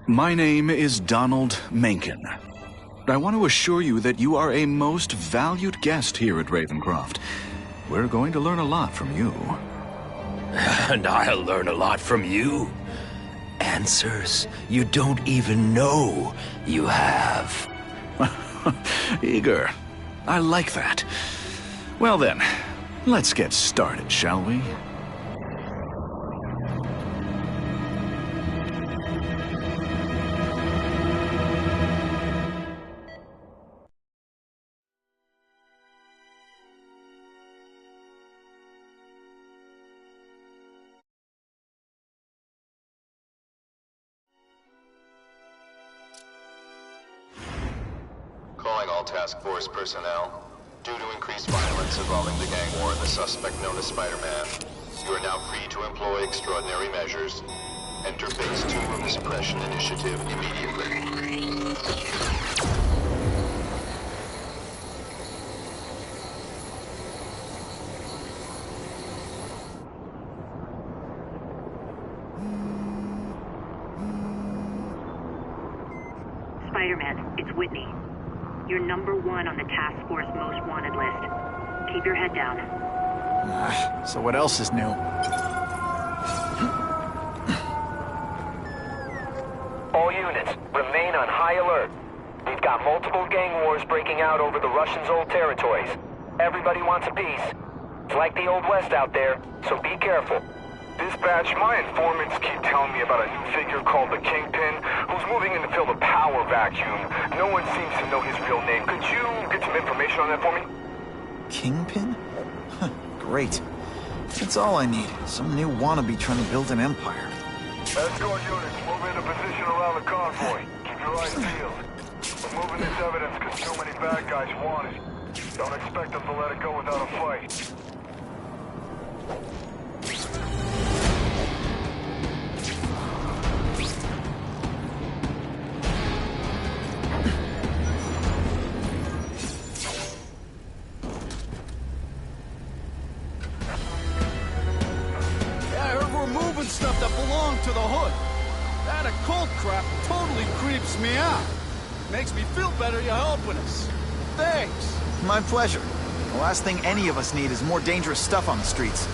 My name is Donald Mencken. I want to assure you that you are a most valued guest here at Ravencroft. We're going to learn a lot from you. And I'll learn a lot from you. Answers you don't even know you have. Eager. I like that. Well then, let's get started, shall we? Calling all task force personnel. Due to increased violence involving the gang war and the suspect known as Spider-Man, you are now free to employ extraordinary measures. Enter phase 2 of the suppression initiative immediately. Spider-Man, it's Whitney. You're #1 on the task force most wanted list. Keep your head down. So what else is new? All units, remain on high alert. We've got multiple gang wars breaking out over the Russians' old territories. Everybody wants a piece. It's like the Old West out there, so be careful. Dispatch, my informants keep telling me about a new figure called the Kingpin, who's moving in to fill the power vacuum. No one seems to know his real name. Could you get some information on that for me? Kingpin? Great. That's all I need. Some new wannabe trying to build an empire. Escort units, move into position around the convoy. Keep your eyes peeled. We're moving this evidence because too many bad guys want it. Don't expect them to let it go without a fight. Stuff that belonged to the hood. That occult crap totally creeps me out. Makes me feel better you're helping us. Thanks. My pleasure. The last thing any of us need is more dangerous stuff on the streets.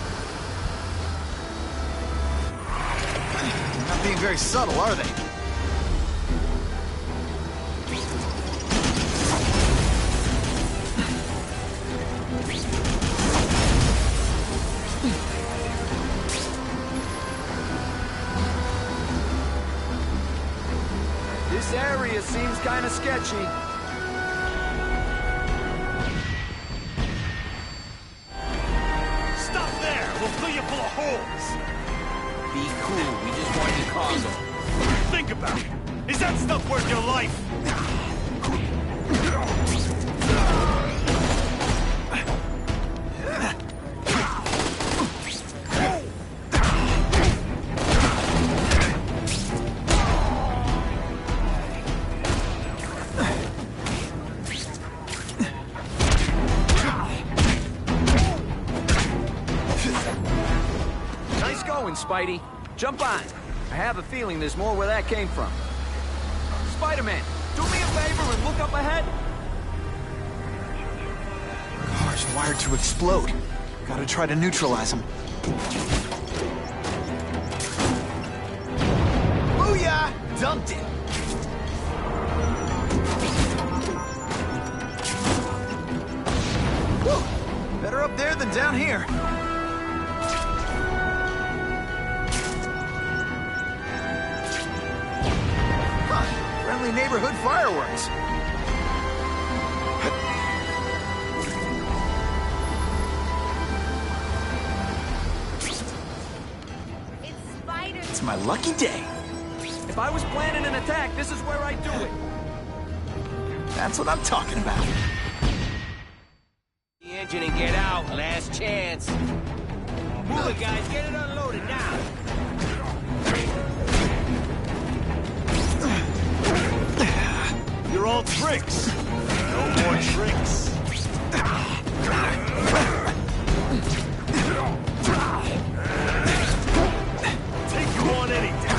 They're not being very subtle, are they? This area seems kind of sketchy. Stop there! We'll fill you full of holes! Be cool, we just want your cargo. Think about it! Is that stuff worth your life? Spidey. Jump on. I have a feeling there's more where that came from. Spider-Man, do me a favor and look up ahead. Car's wired to explode. Gotta try to neutralize them. Booyah! Dumped it! Whew. Better up there than down here. Friendly neighborhood fireworks. It's my lucky day. If I was planning an attack, this is where I'd do it. That's what I'm talking about. The engine and get out. Last chance. Move it, guys. Get it unloaded now. You're all tricks. No more tricks. Take you on any day.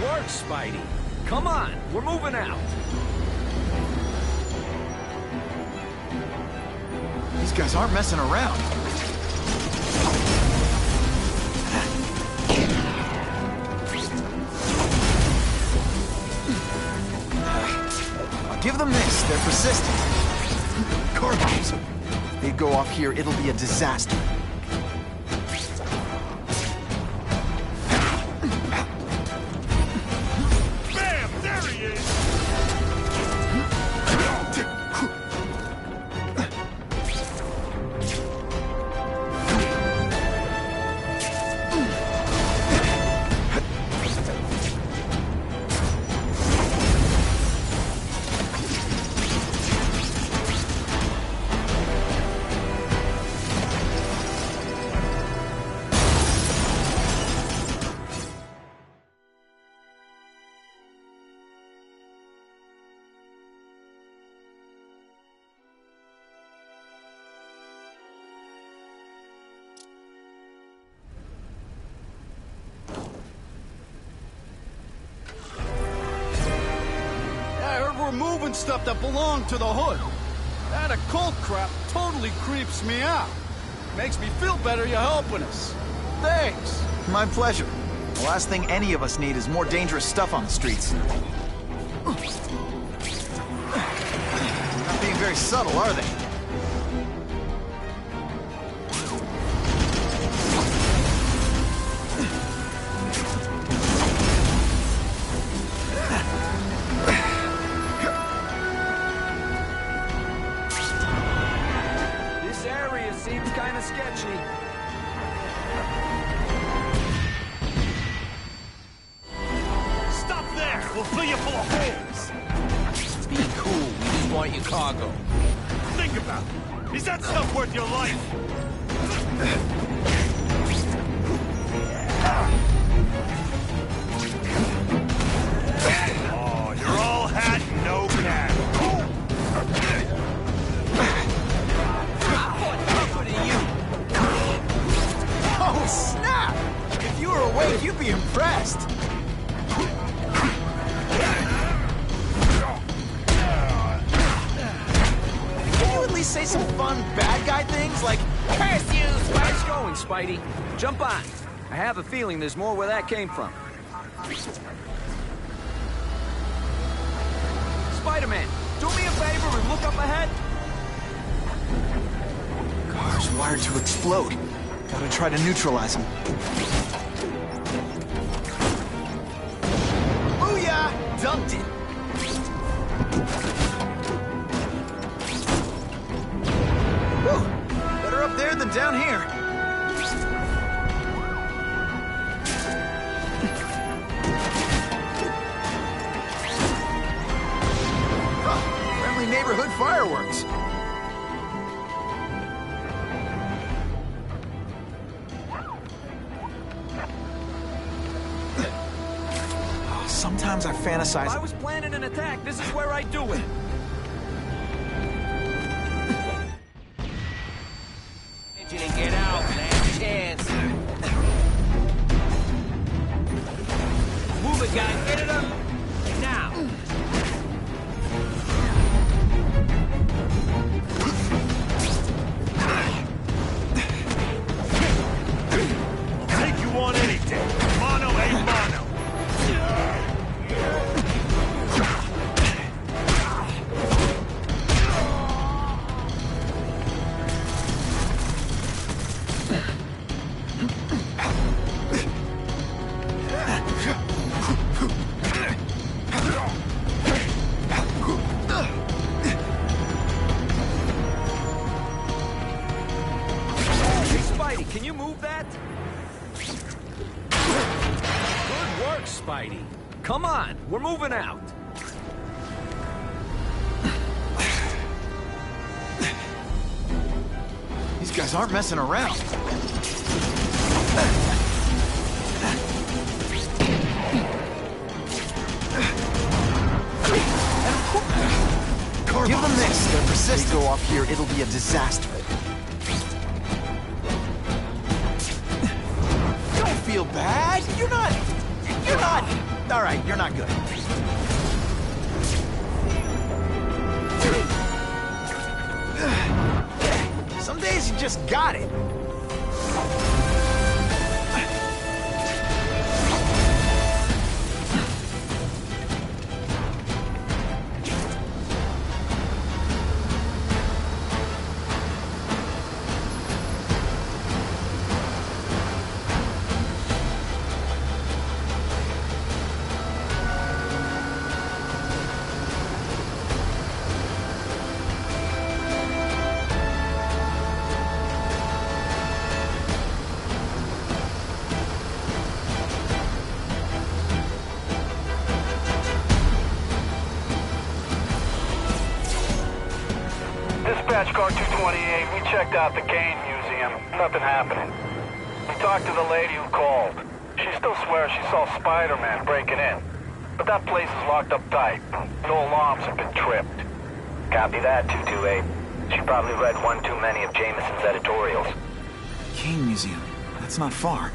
work, Spidey. Come on, we're moving out. These guys aren't messing around. I'll give them this. They're persistent. Car bombs. If they go off here, it'll be a disaster. Bam! There he is! Moving stuff that belonged to the hood. That occult crap totally creeps me out. Makes me feel better you're helping us. Thanks. My pleasure. The last thing any of us need is more dangerous stuff on the streets. Not being very subtle, are they? Seems kind of sketchy. Stop there! We'll fill you full of holes! Be cool, we just want your cargo. Think about it. Is that stuff worth your life? Oh, you're all hat and no cap. Oh, snap! If you were awake, you'd be impressed. Can you at least say some fun bad guy things like, curse you, Where's going, Spidey? Jump on. I have a feeling there's more where that came from. Spider-Man, do me a favor and look up ahead. Car's wired to explode. Gotta try to neutralize him. Booyah! Dumped it! Whew! Better up there than down here. Huh, friendly neighborhood fireworks. Sometimes I fantasize. If I was planning an attack, this is where I'd do it. You didn't get out, last chance. Move it, guys. Get it up. Now. Take you on any day. Mono a mono. Can you move that? Good work, Spidey. Come on, we're moving out. These guys aren't messing around. Give them this. They're persistent. They go off here, it'll be a disaster. Don't feel bad. You're not Cut! Alright, you're not good. Some days you just got it. Dispatch car 228, we checked out the Kane Museum. Nothing happening. We talked to the lady who called. She still swears she saw Spider-Man breaking in. But that place is locked up tight. No alarms have been tripped. Copy that, 228. She probably read one too many of Jameson's editorials. Kane Museum. That's not far.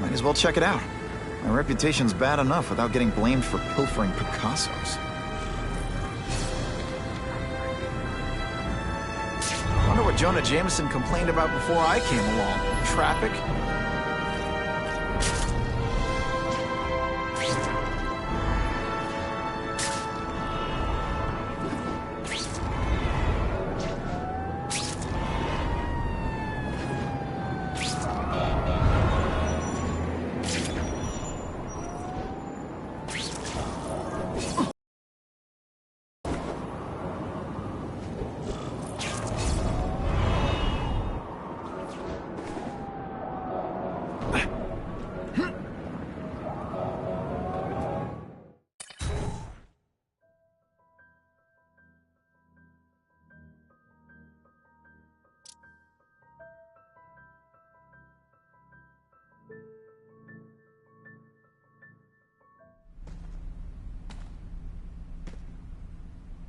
Might as well check it out. My reputation's bad enough without getting blamed for pilfering Picassos. Wonder what Jonah Jameson complained about before I came along. Traffic?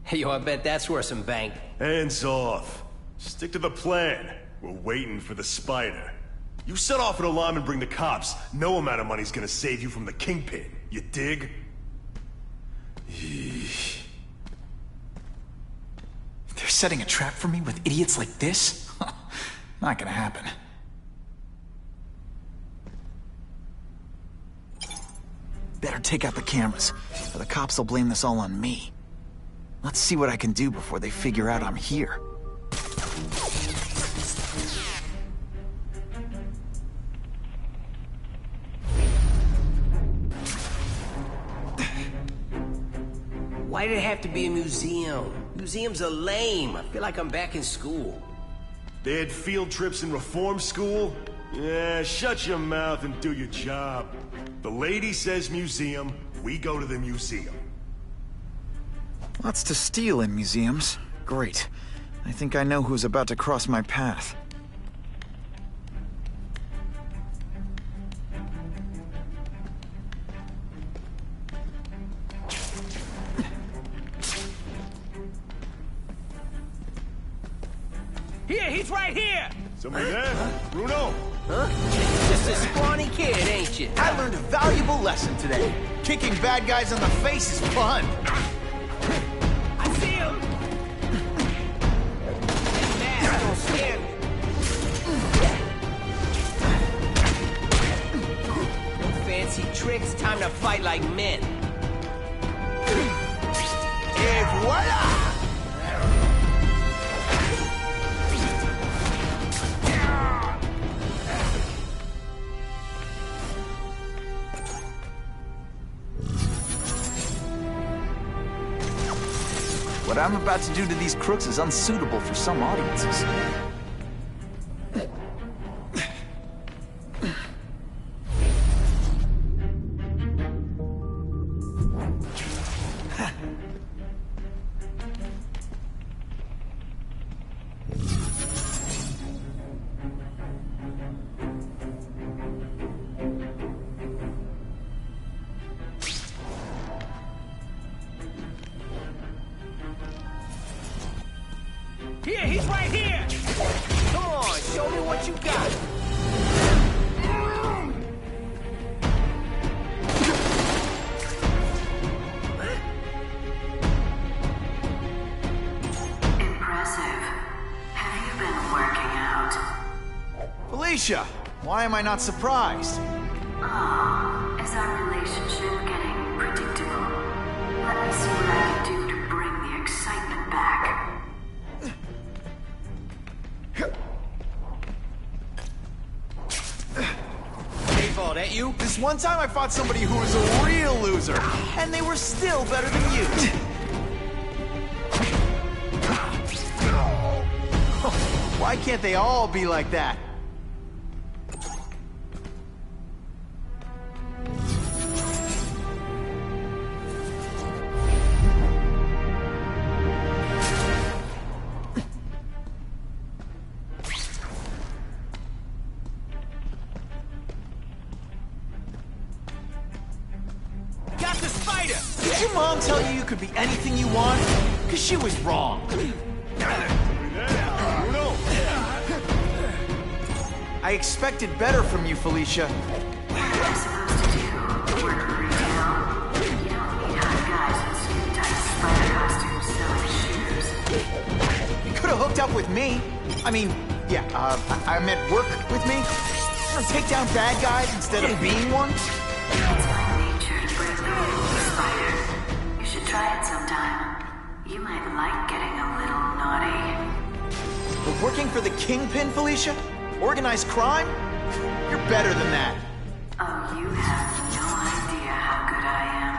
Hey, yo, I bet that's worth some bank. Hands off. Stick to the plan. We're waiting for the spider. You set off an alarm and bring the cops. No amount of money's gonna save you from the kingpin. You dig? They're setting a trap for me with idiots like this? Not gonna happen. Better take out the cameras, or the cops will blame this all on me. Let's see what I can do before they figure out I'm here. Why did it have to be a museum? Museums are lame. I feel like I'm back in school. They had field trips in reform school? Yeah, shut your mouth and do your job. The lady says museum, we go to the museum. Lots to steal in museums. Great. I think I know who's about to cross my path. Here, he's right here! Somebody there? Bruno? Huh? Just a scrawny kid, ain't you? I learned a valuable lesson today. Kicking bad guys in the face is fun. I see him! That mask don't scare me. No fancy tricks, time to fight like men. Et voila! What I'm about to do to these crooks is unsuitable for some audiences. Here, he's right here! Come on, show me what you got! Felicia! Why am I not surprised? Ah, is our relationship getting predictable? Let me see what I can do to bring the excitement back. Oh, that you? This one time I fought somebody who was a real loser, and they were still better than you. Why can't they all be like that? Did your mom tell you you could be anything you want? Because she was wrong. I expected better from you, Felicia. What am I supposed to do? Work retail? You don't need hot guys in skin-tight spider costumes selling shoes. You could have hooked up with me. I mean, yeah, I meant work with me. Take down bad guys instead of being one. It's my nature to break the rules, Spider. You should try it sometime. You might like getting a little naughty. But working for the Kingpin, Felicia? Organized crime? You're better than that. Oh, you have no idea how good I am.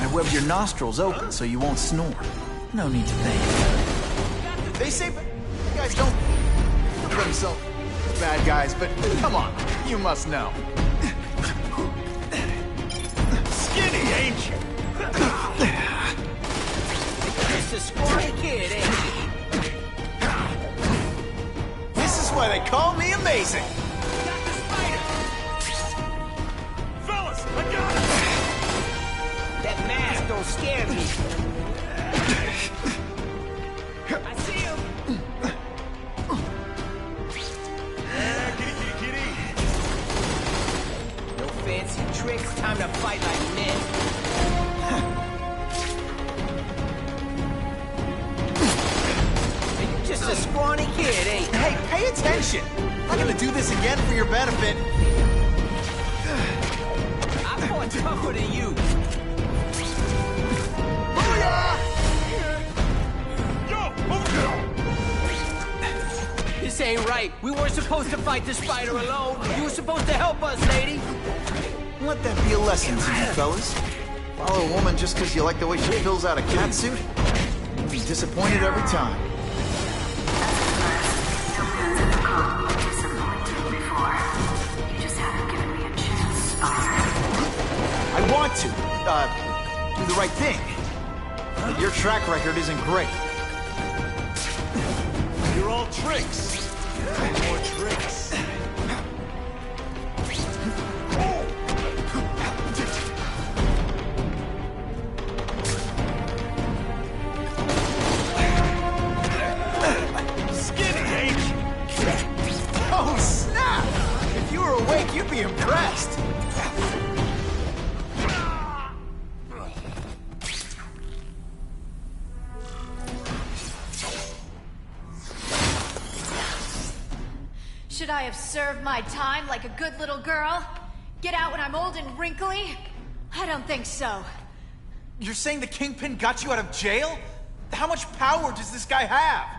I webbed your nostrils open so you won't snore. No need to thank me. They say bad guys don't kill themselves. Bad guys, but come on, you must know. Skinny, ain't you? Just a scrawny kid, ain't you? This is why they call me amazing. Fellas, I got it! That mask don't scare me. I see him. Kitty. No fancy tricks, time to fight like men. You're just a scrawny kid, ain't you? Hey, pay attention. I'm not gonna do this again for your benefit. I fought tougher than you. This ain't right. We weren't supposed to fight the spider alone. You were supposed to help us, lady. Let that be a lesson to you fellas. Follow a woman just because you like the way she fills out a catsuit? You'll be disappointed every time. You just haven't given me a chance, Spider. I want to, do the right thing. But your track record isn't great. You're all tricks. More tricks. Skinny, ain't you? Oh, snap! If you were awake, you'd be impressed. Should I have served my time like a good little girl? Get out when I'm old and wrinkly? I don't think so. You're saying the Kingpin got you out of jail? How much power does this guy have?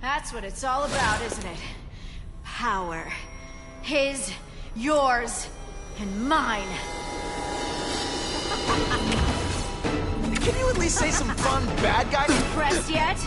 That's what it's all about, isn't it? Power. His, yours, and mine. Can you at least say some fun bad guy? Impressed yet?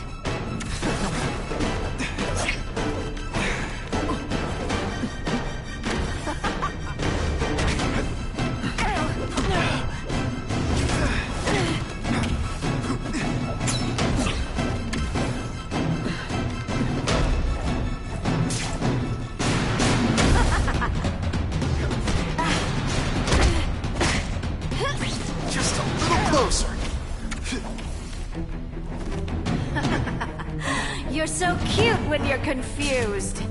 Just a little closer. you're confused.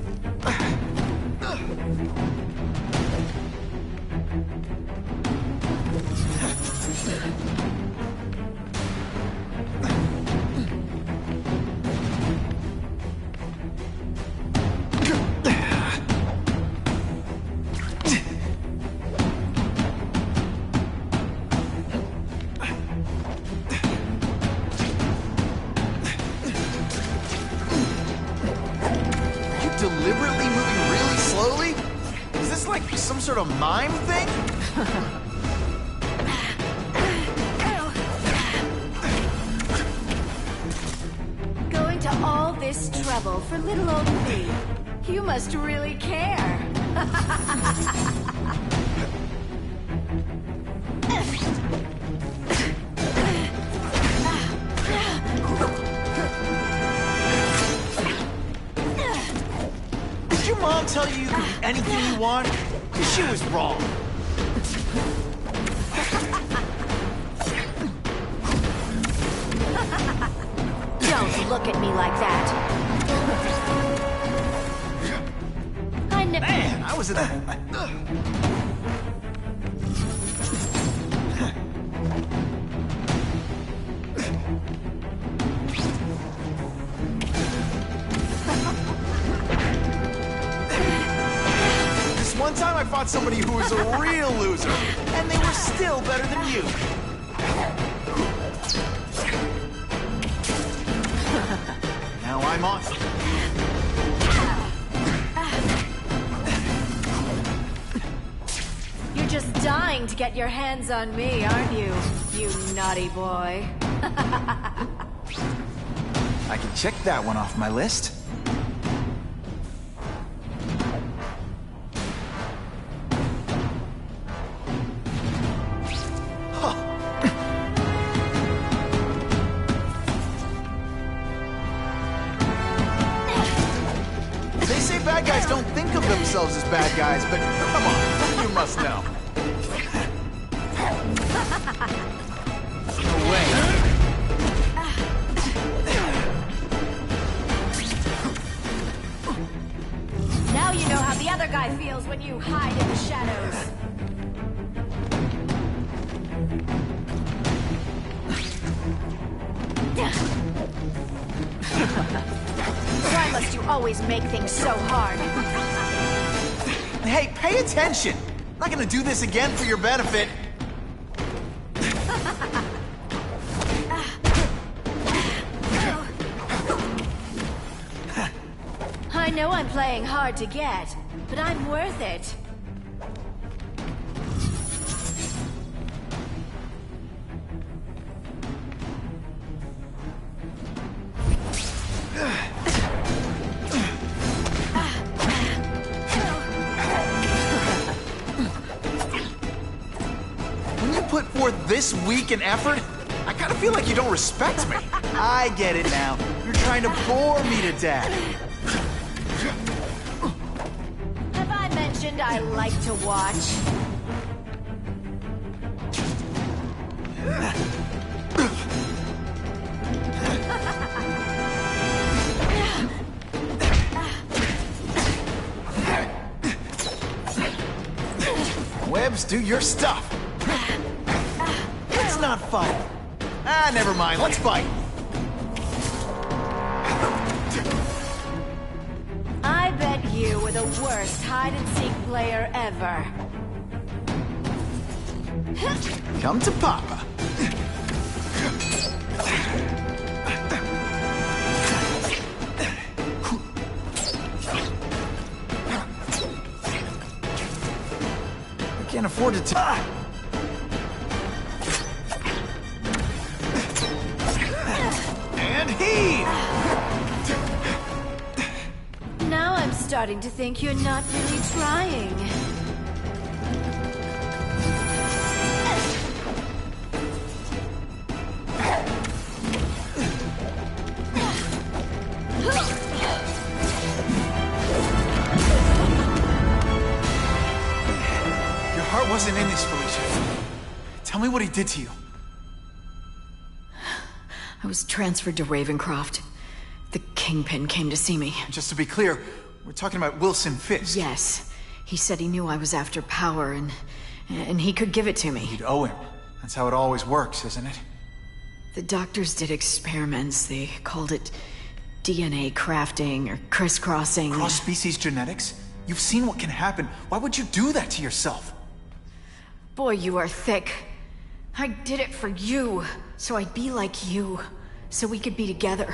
Deliberately moving really slowly? Is this like some sort of mime thing? Going to all this trouble for little old me. You must really care. Did your mom tell you you could be anything you want? 'Cause she was wrong. Don't look at me like that. Man, I was in a... This one time I fought somebody who was a real loser, and they were still better than you. Now I'm on. You're just dying to get your hands on me, aren't you? You naughty boy. I can check that one off my list. They say bad guys don't think of themselves as bad guys, but come on, you must know. No way. Now you know how the other guy feels when you hide in the shadows. Why must you always make things so hard? Hey, pay attention! I'm not gonna do this again for your benefit. I know I'm playing hard to get, but I'm worth it. When you put forth this week an effort, I kind of feel like you don't respect me. I get it now. You're trying to bore me to death. Have I mentioned I like to watch? Webs, do your stuff. Let's not fight. Ah, never mind. Let's fight. I bet you were the worst hide-and-seek player ever. Come to Papa. I can't afford to And heave! Now I'm starting to think you're not really trying. Your heart wasn't in this, Felicia. Tell me what he did to you. I was transferred to Ravencroft. The Kingpin came to see me. Just to be clear, we're talking about Wilson Fisk. Yes. He said he knew I was after power and he could give it to me. You'd owe him. That's how it always works, isn't it? The doctors did experiments. They called it DNA crafting or crisscrossing. Cross-species genetics? You've seen what can happen. Why would you do that to yourself? Boy, you are thick. I did it for you, so I'd be like you, so we could be together.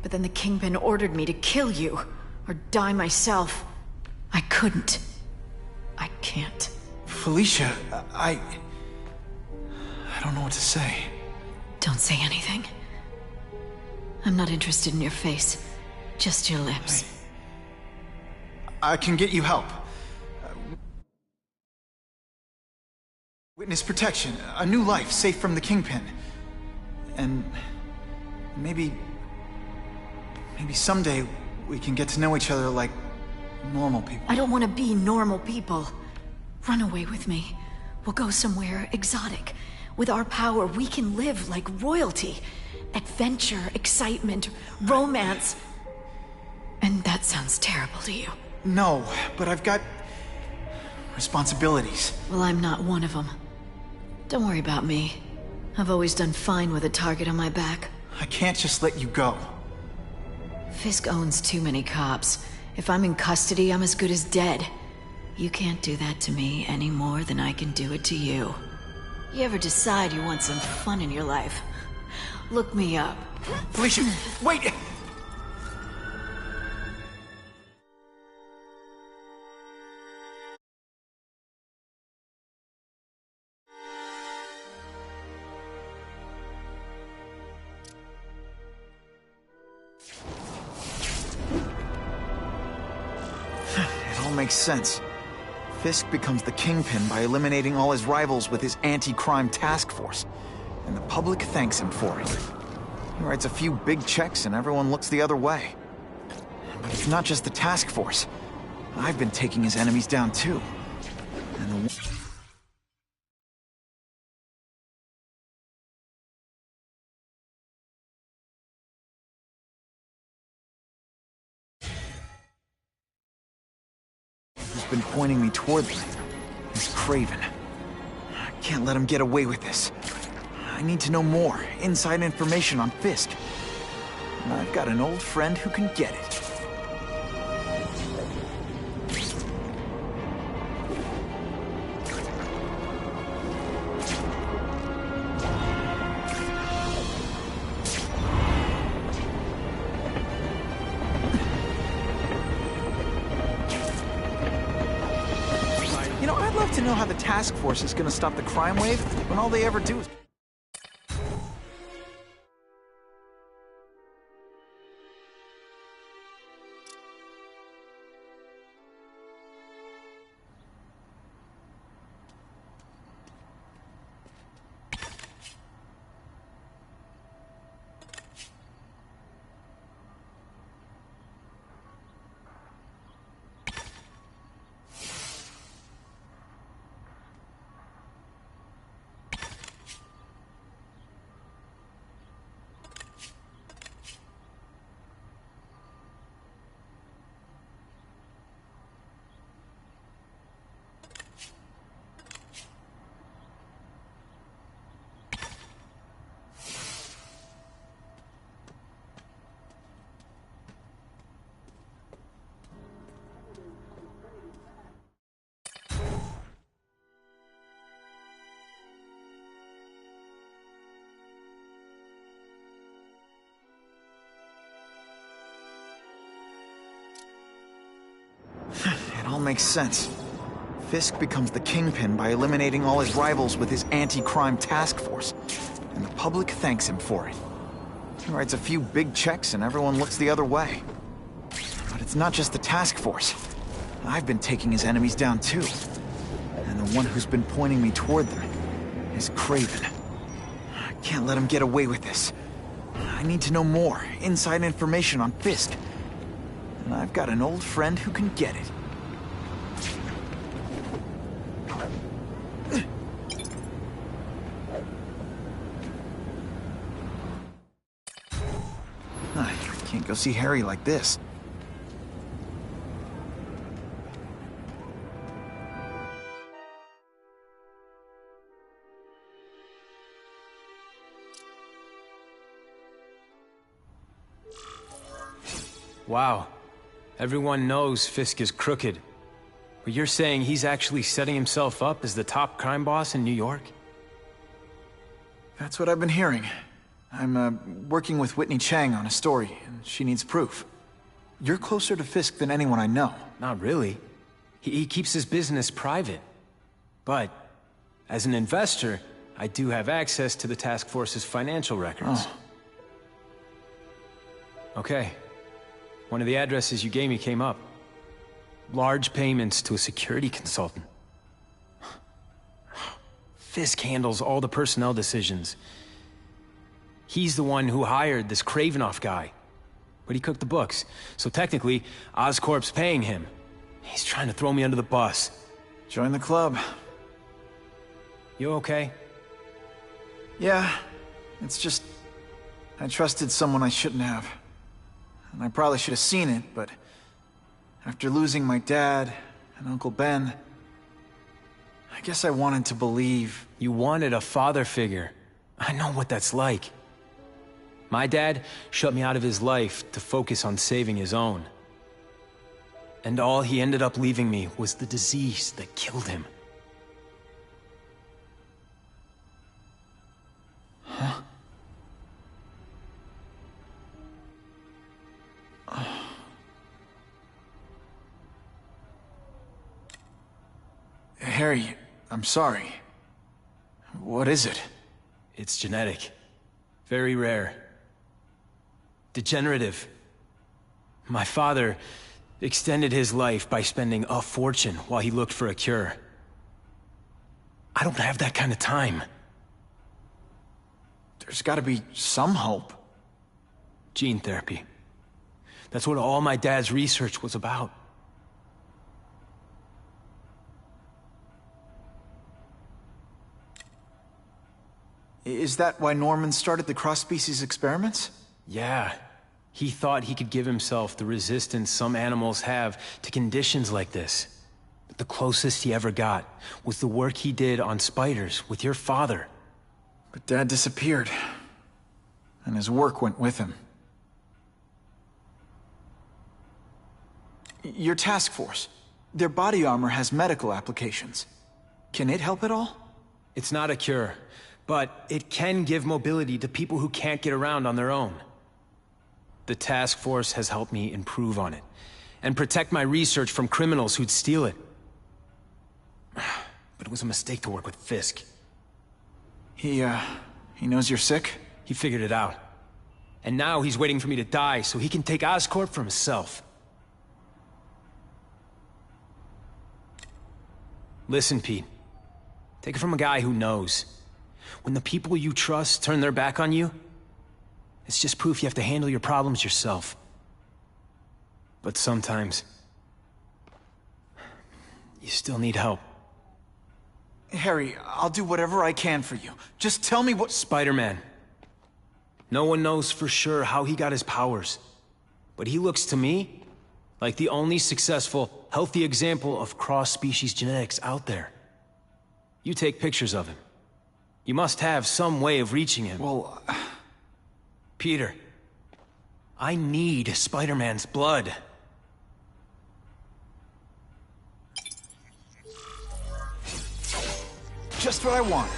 But then the Kingpin ordered me to kill you, or die myself. I couldn't. I can't. Felicia, I don't know what to say. Don't say anything. I'm not interested in your face, just your lips. I can get you help. Witness protection, a new life safe from the Kingpin. And maybe someday we can get to know each other like normal people. I don't want to be normal people. Run away with me. We'll go somewhere exotic. With our power, we can live like royalty. Adventure, excitement, romance. And that sounds terrible to you. No, but I've got responsibilities. Well, I'm not one of them. Don't worry about me. I've always done fine with a target on my back. I can't just let you go. Fisk owns too many cops. If I'm in custody, I'm as good as dead. You can't do that to me any more than I can do it to you. You ever decide you want some fun in your life? Look me up. Felicia, wait! It all makes sense. Fisk becomes the Kingpin by eliminating all his rivals with his anti-crime task force. And the public thanks him for it. He writes a few big checks and everyone looks the other way. But it's not just the task force. I've been taking his enemies down too. And the who's been pointing me toward them is Craven. I can't let him get away with this. I need to know more, inside information on Fisk. And I've got an old friend who can get it. You know, I'd love to know how the task force is gonna stop the crime wave when all they ever do is... It all makes sense. Fisk becomes the Kingpin by eliminating all his rivals with his anti-crime task force. And the public thanks him for it. He writes a few big checks and everyone looks the other way. But it's not just the task force. I've been taking his enemies down too. And the one who's been pointing me toward them is Craven. I can't let him get away with this. I need to know more, inside information on Fisk. And I've got an old friend who can get it. I can't go see Harry like this. Wow. Everyone knows Fisk is crooked. But you're saying he's actually setting himself up as the top crime boss in New York? That's what I've been hearing. I'm working with Whitney Chang on a story, and she needs proof. You're closer to Fisk than anyone I know. Not really. He keeps his business private. But, as an investor, I do have access to the task force's financial records. Oh. Okay. One of the addresses you gave me came up. Large payments to a security consultant. Fisk handles all the personnel decisions. He's the one who hired this Kravinoff guy. But he cooked the books, so technically, Oscorp's paying him. He's trying to throw me under the bus. Join the club. You okay? Yeah, it's just... I trusted someone I shouldn't have. And I probably should have seen it, but... after losing my dad and Uncle Ben... I guess I wanted to believe... You wanted a father figure. I know what that's like. My dad shut me out of his life to focus on saving his own. And all he ended up leaving me was the disease that killed him. Huh? Harry, I'm sorry. What is it? It's genetic. Very rare. Degenerative. My father extended his life by spending a fortune while he looked for a cure. I don't have that kind of time. There's gotta be some hope. Gene therapy. That's what all my dad's research was about. Is that why Norman started the cross-species experiments? Yeah. He thought he could give himself the resistance some animals have to conditions like this. But the closest he ever got was the work he did on spiders with your father. But Dad disappeared. And his work went with him. Your task force. Their body armor has medical applications. Can it help at all? It's not a cure, but it can give mobility to people who can't get around on their own. The task force has helped me improve on it, and protect my research from criminals who'd steal it. But it was a mistake to work with Fisk. He knows you're sick? He figured it out. And now he's waiting for me to die so he can take Oscorp for himself. Listen, Pete. Take it from a guy who knows. When the people you trust turn their back on you, it's just proof you have to handle your problems yourself. But sometimes, you still need help. Harry, I'll do whatever I can for you. Just tell me what— Spider-Man. No one knows for sure how he got his powers. But he looks to me like the only successful, healthy example of cross-species genetics out there. You take pictures of him. You must have some way of reaching him. Well... Peter, I need Spider-Man's blood. Just what I want.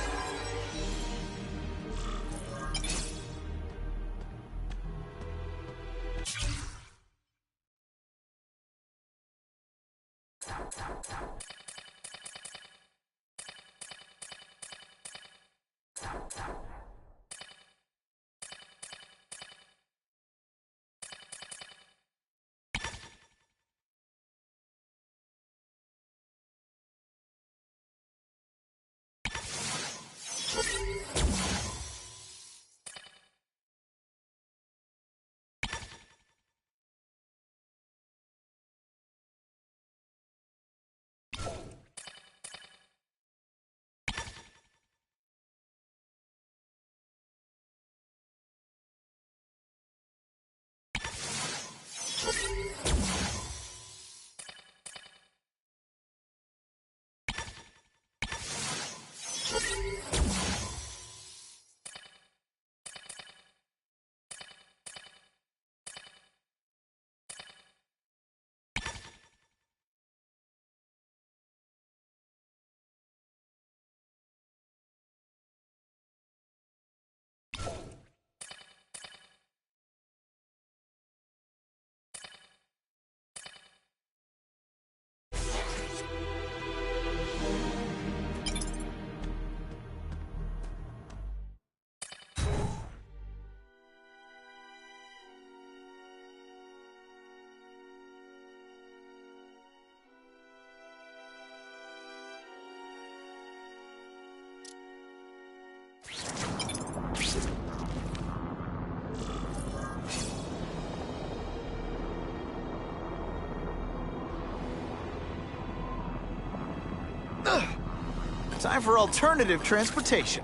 Time for alternative transportation.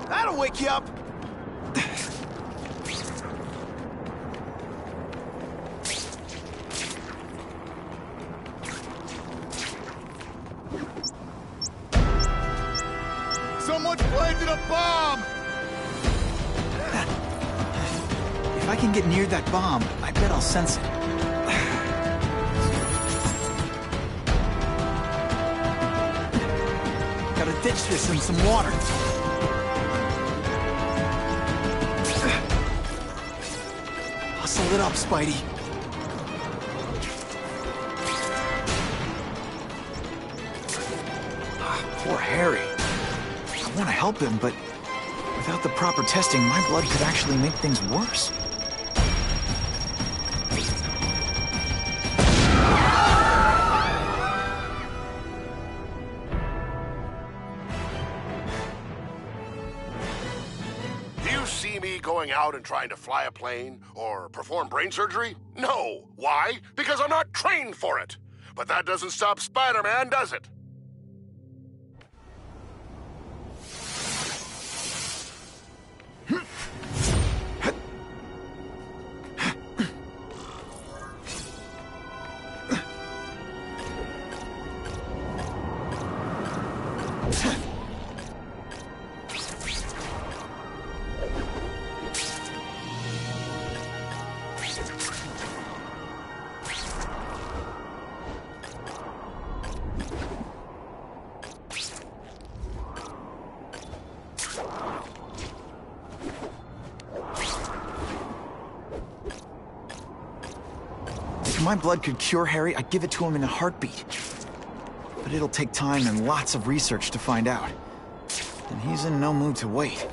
That'll wake you up. Someone's planted a bomb! If I can get near that bomb, I bet I'll sense it. Gotta ditch this in some water. Hustle it up, Spidey. Poor Harry. I want to help him, but without the proper testing, my blood could actually make things worse. Do you see me going out and trying to fly a plane or perform brain surgery? No. Why? Because I'm not trained for it. But that doesn't stop Spider-Man, does it? If my blood could cure Harry, I'd give it to him in a heartbeat. But it'll take time and lots of research to find out. And he's in no mood to wait.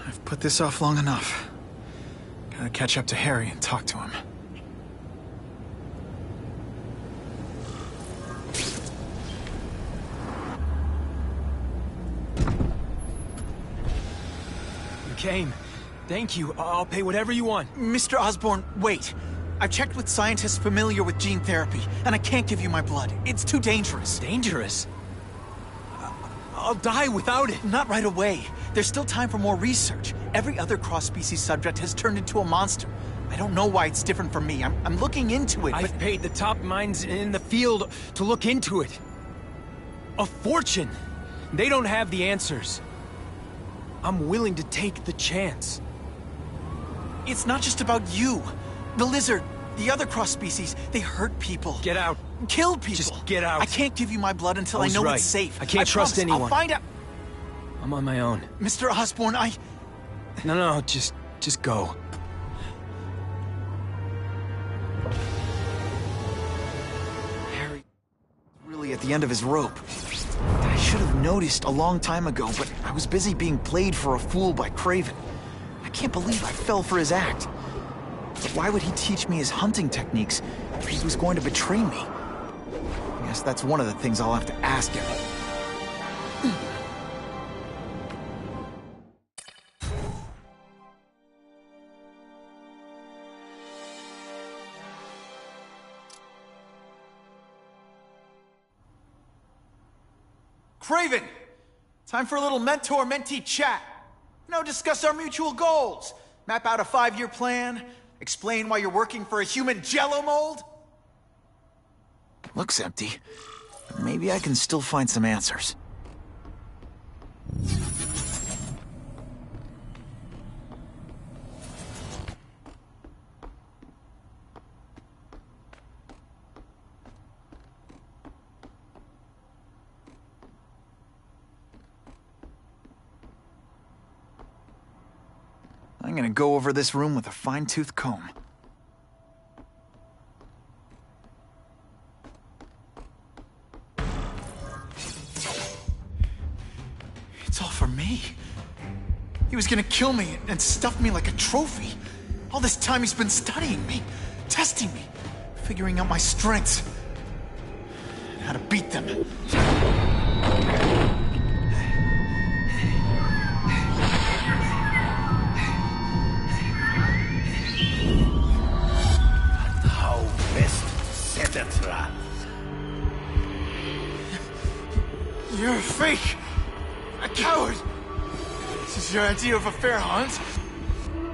I've put this off long enough. Gotta catch up to Harry and talk to him. You came. Thank you. I'll pay whatever you want. Mr. Osborn, wait. I've checked with scientists familiar with gene therapy, and I can't give you my blood. It's too dangerous. Dangerous? I'll die without it. Not right away. There's still time for more research. Every other cross-species subject has turned into a monster. I don't know why it's different from me. I'm looking into it, I've paid the top minds in the field to look into it. A fortune. They don't have the answers. I'm willing to take the chance. It's not just about you. The lizard, the other cross-species, they hurt people. Get out. Kill people. Just get out. I can't give you my blood until I know it's safe. I can't trust promise. anyone. I'll find out. I'm on my own. Mr. Osborn, No, just go. Harry, really at the end of his rope. I should have noticed a long time ago, but I was busy being played for a fool by Craven. I can't believe I fell for his act. But why would he teach me his hunting techniques if he was going to betray me? I guess that's one of the things I'll have to ask him. Craven! Time for a little mentor-mentee chat. Discuss our mutual goals. Map out a 5-year plan. Explain why you're working for a human jello mold. Looks empty. But maybe I can still find some answers. I'm gonna go over this room with a fine-tooth comb. It's all for me. He was gonna kill me and stuff me like a trophy. All this time he's been studying me, testing me, figuring out my strengths, and how to beat them. How best to set a trap? You're a fake! A coward! This is your idea of a fair hunt?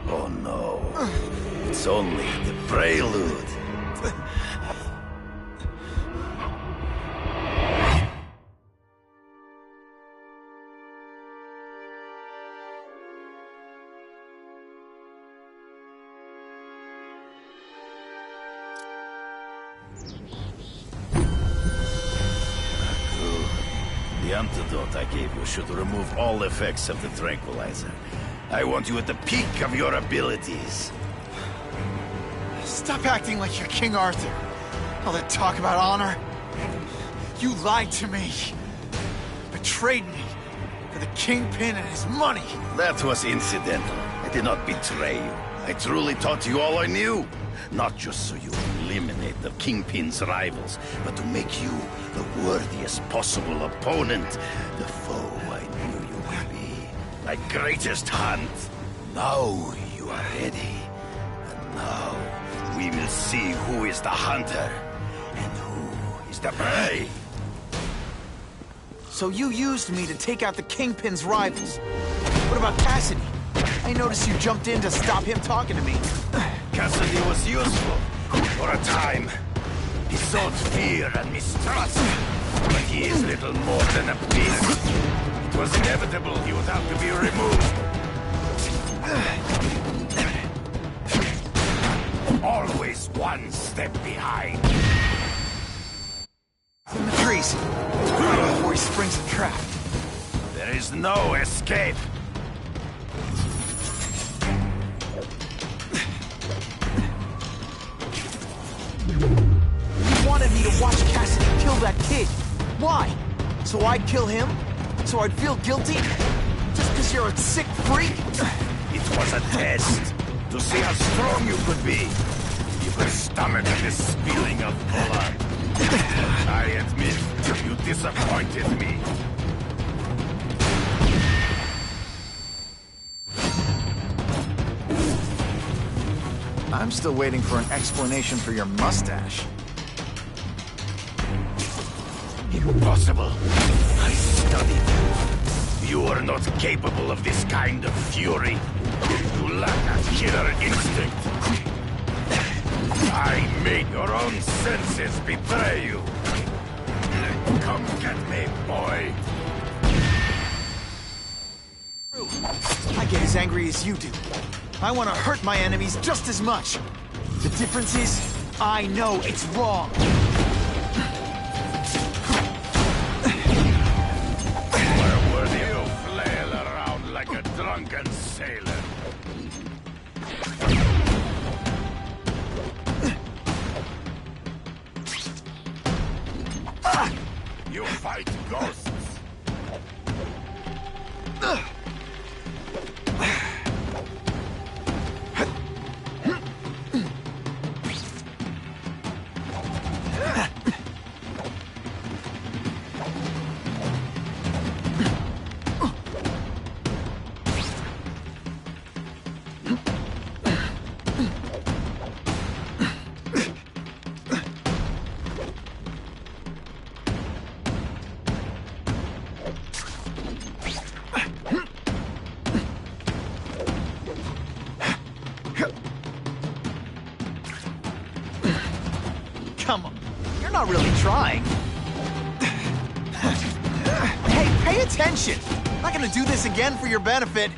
Oh no. It's only the prelude. The antidote I gave you should remove all effects of the tranquilizer. I want you at the peak of your abilities. Stop acting like you're King Arthur. All that talk about honor. You lied to me. Betrayed me. For the Kingpin and his money. That was incidental. I did not betray you. I truly taught you all I knew. Not just so you eliminate the Kingpin's rivals, but to make you the worthiest possible opponent. The foe I knew you would be. My greatest hunt. Now you are ready. And now we will see who is the hunter and who is the prey. So you used me to take out the Kingpin's rivals. What about Cassidy? I noticed you jumped in to stop him talking to me. Cassidy was useful for a time. He sowed fear and mistrust, but he is little more than a beast. It was inevitable he would have to be removed. Always one step behind. In the trees. Before he springs the trap. There is no escape. You wanted me to watch Cassidy kill that kid. Why? So I'd kill him? So I'd feel guilty? Just because you're a sick freak? It was a test to see how strong you could be. You could stomach this spilling of blood. I admit, you disappointed me. I'm still waiting for an explanation for your mustache. Impossible. I studied you. You are not capable of this kind of fury. You lack a killer instinct. I made your own senses betray you. Come get me, boy. I get as angry as you do. I want to hurt my enemies just as much. The difference is, I know it's wrong. Where were you flail around like a drunken sailor? You fight ghosts. Come on, you're not really trying. Hey, pay attention! I'm not gonna do this again for your benefit.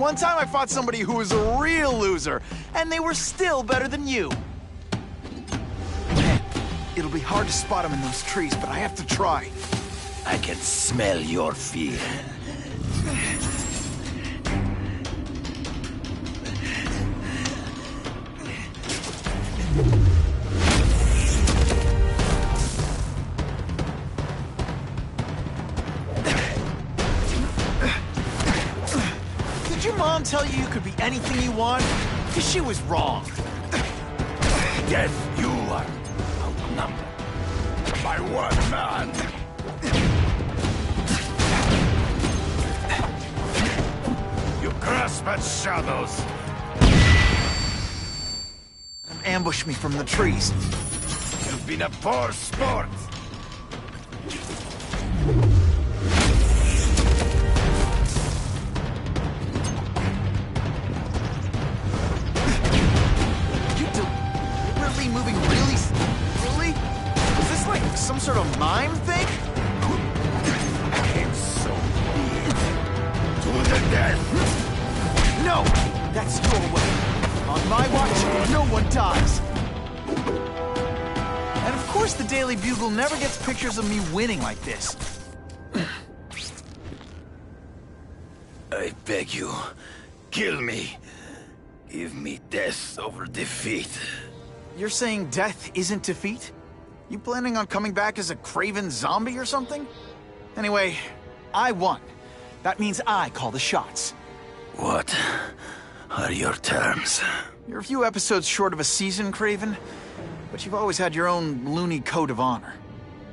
One time I fought somebody who was a real loser, and they were still better than you. Man, it'll be hard to spot him in those trees, but I have to try. I can smell your fear. Did your mom tell you could be anything you want? Because she was wrong. Death, you are outnumbered by one man. You grasp at shadows. Ambush me from the trees. You've been a poor sport. Moving really slowly? Is this like some sort of mime thing? Aim so near to the death. No! That's your way. On my watch, no one dies. And of course the Daily Bugle never gets pictures of me winning like this. I beg you, kill me. Give me death over defeat. You're saying death isn't defeat? You planning on coming back as a craven zombie or something? Anyway, I won. That means I call the shots. What are your terms? You're a few episodes short of a season, Craven, but you've always had your own loony code of honor.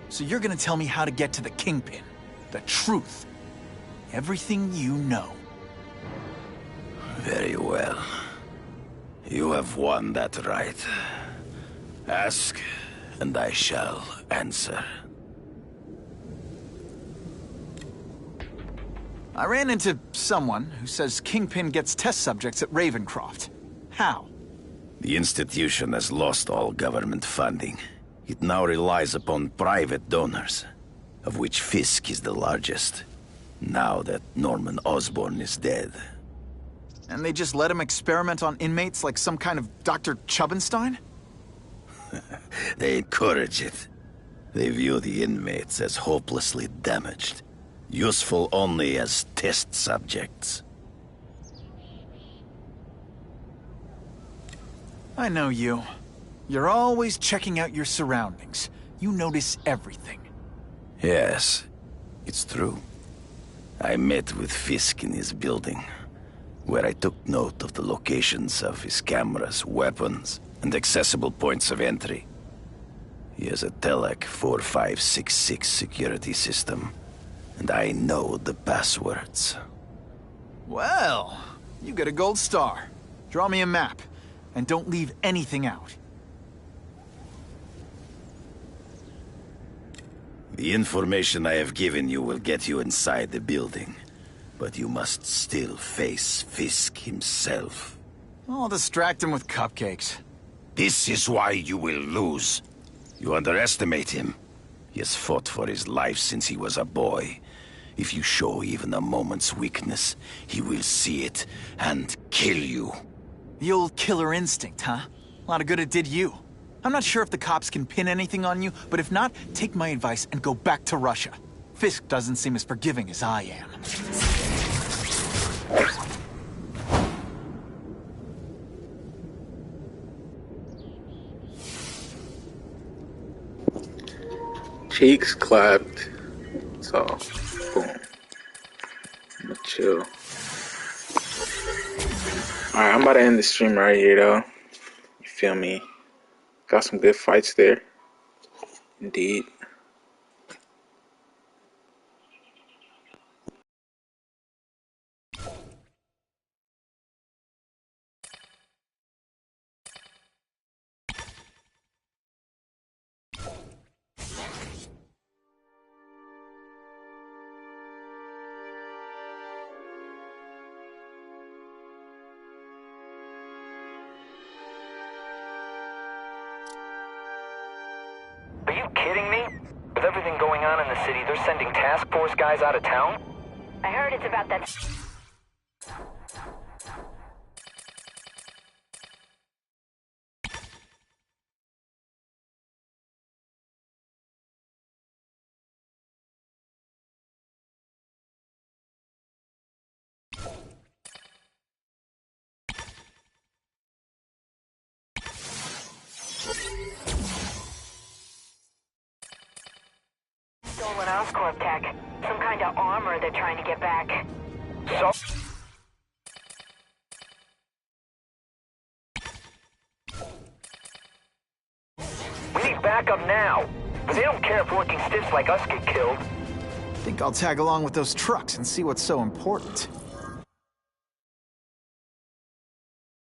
So you're gonna tell me how to get to the Kingpin. The truth. Everything you know. Very well. You have won that right. Ask, and I shall answer. I ran into someone who says Kingpin gets test subjects at Ravencroft. How? The institution has lost all government funding. It now relies upon private donors, of which Fisk is the largest, now that Norman Osborn is dead. And they just let him experiment on inmates like some kind of Dr. Chubbenstein? They encourage it. They view the inmates as hopelessly damaged, useful only as test subjects. I know you. You're always checking out your surroundings. You notice everything. Yes, it's true. I met with Fisk in his building, where I took note of the locations of his cameras, weapons, and accessible points of entry. He has a Telec 4566 security system, and I know the passwords. Well, you get a gold star. Draw me a map, and don't leave anything out. The information I have given you will get you inside the building, but you must still face Fisk himself. I'll distract him with cupcakes. This is why you will lose. You underestimate him. He has fought for his life since he was a boy. If you show even a moment's weakness, he will see it and kill you. The old killer instinct, huh? A lot of good it did you. I'm not sure if the cops can pin anything on you, but if not, take my advice and go back to Russia. Fisk doesn't seem as forgiving as I am. Cheeks clapped. So, boom. I'm gonna chill. Alright, I'm about to end the stream right here, though. You feel me? Got some good fights there. Indeed. Are you kidding me? With everything going on in the city, they're sending task force guys out of town? I heard it's about that Oscorp tech. Some kind of armor they're trying to get back. So... We need backup now. But they don't care if working stiffs like us get killed. Think I'll tag along with those trucks and see what's so important.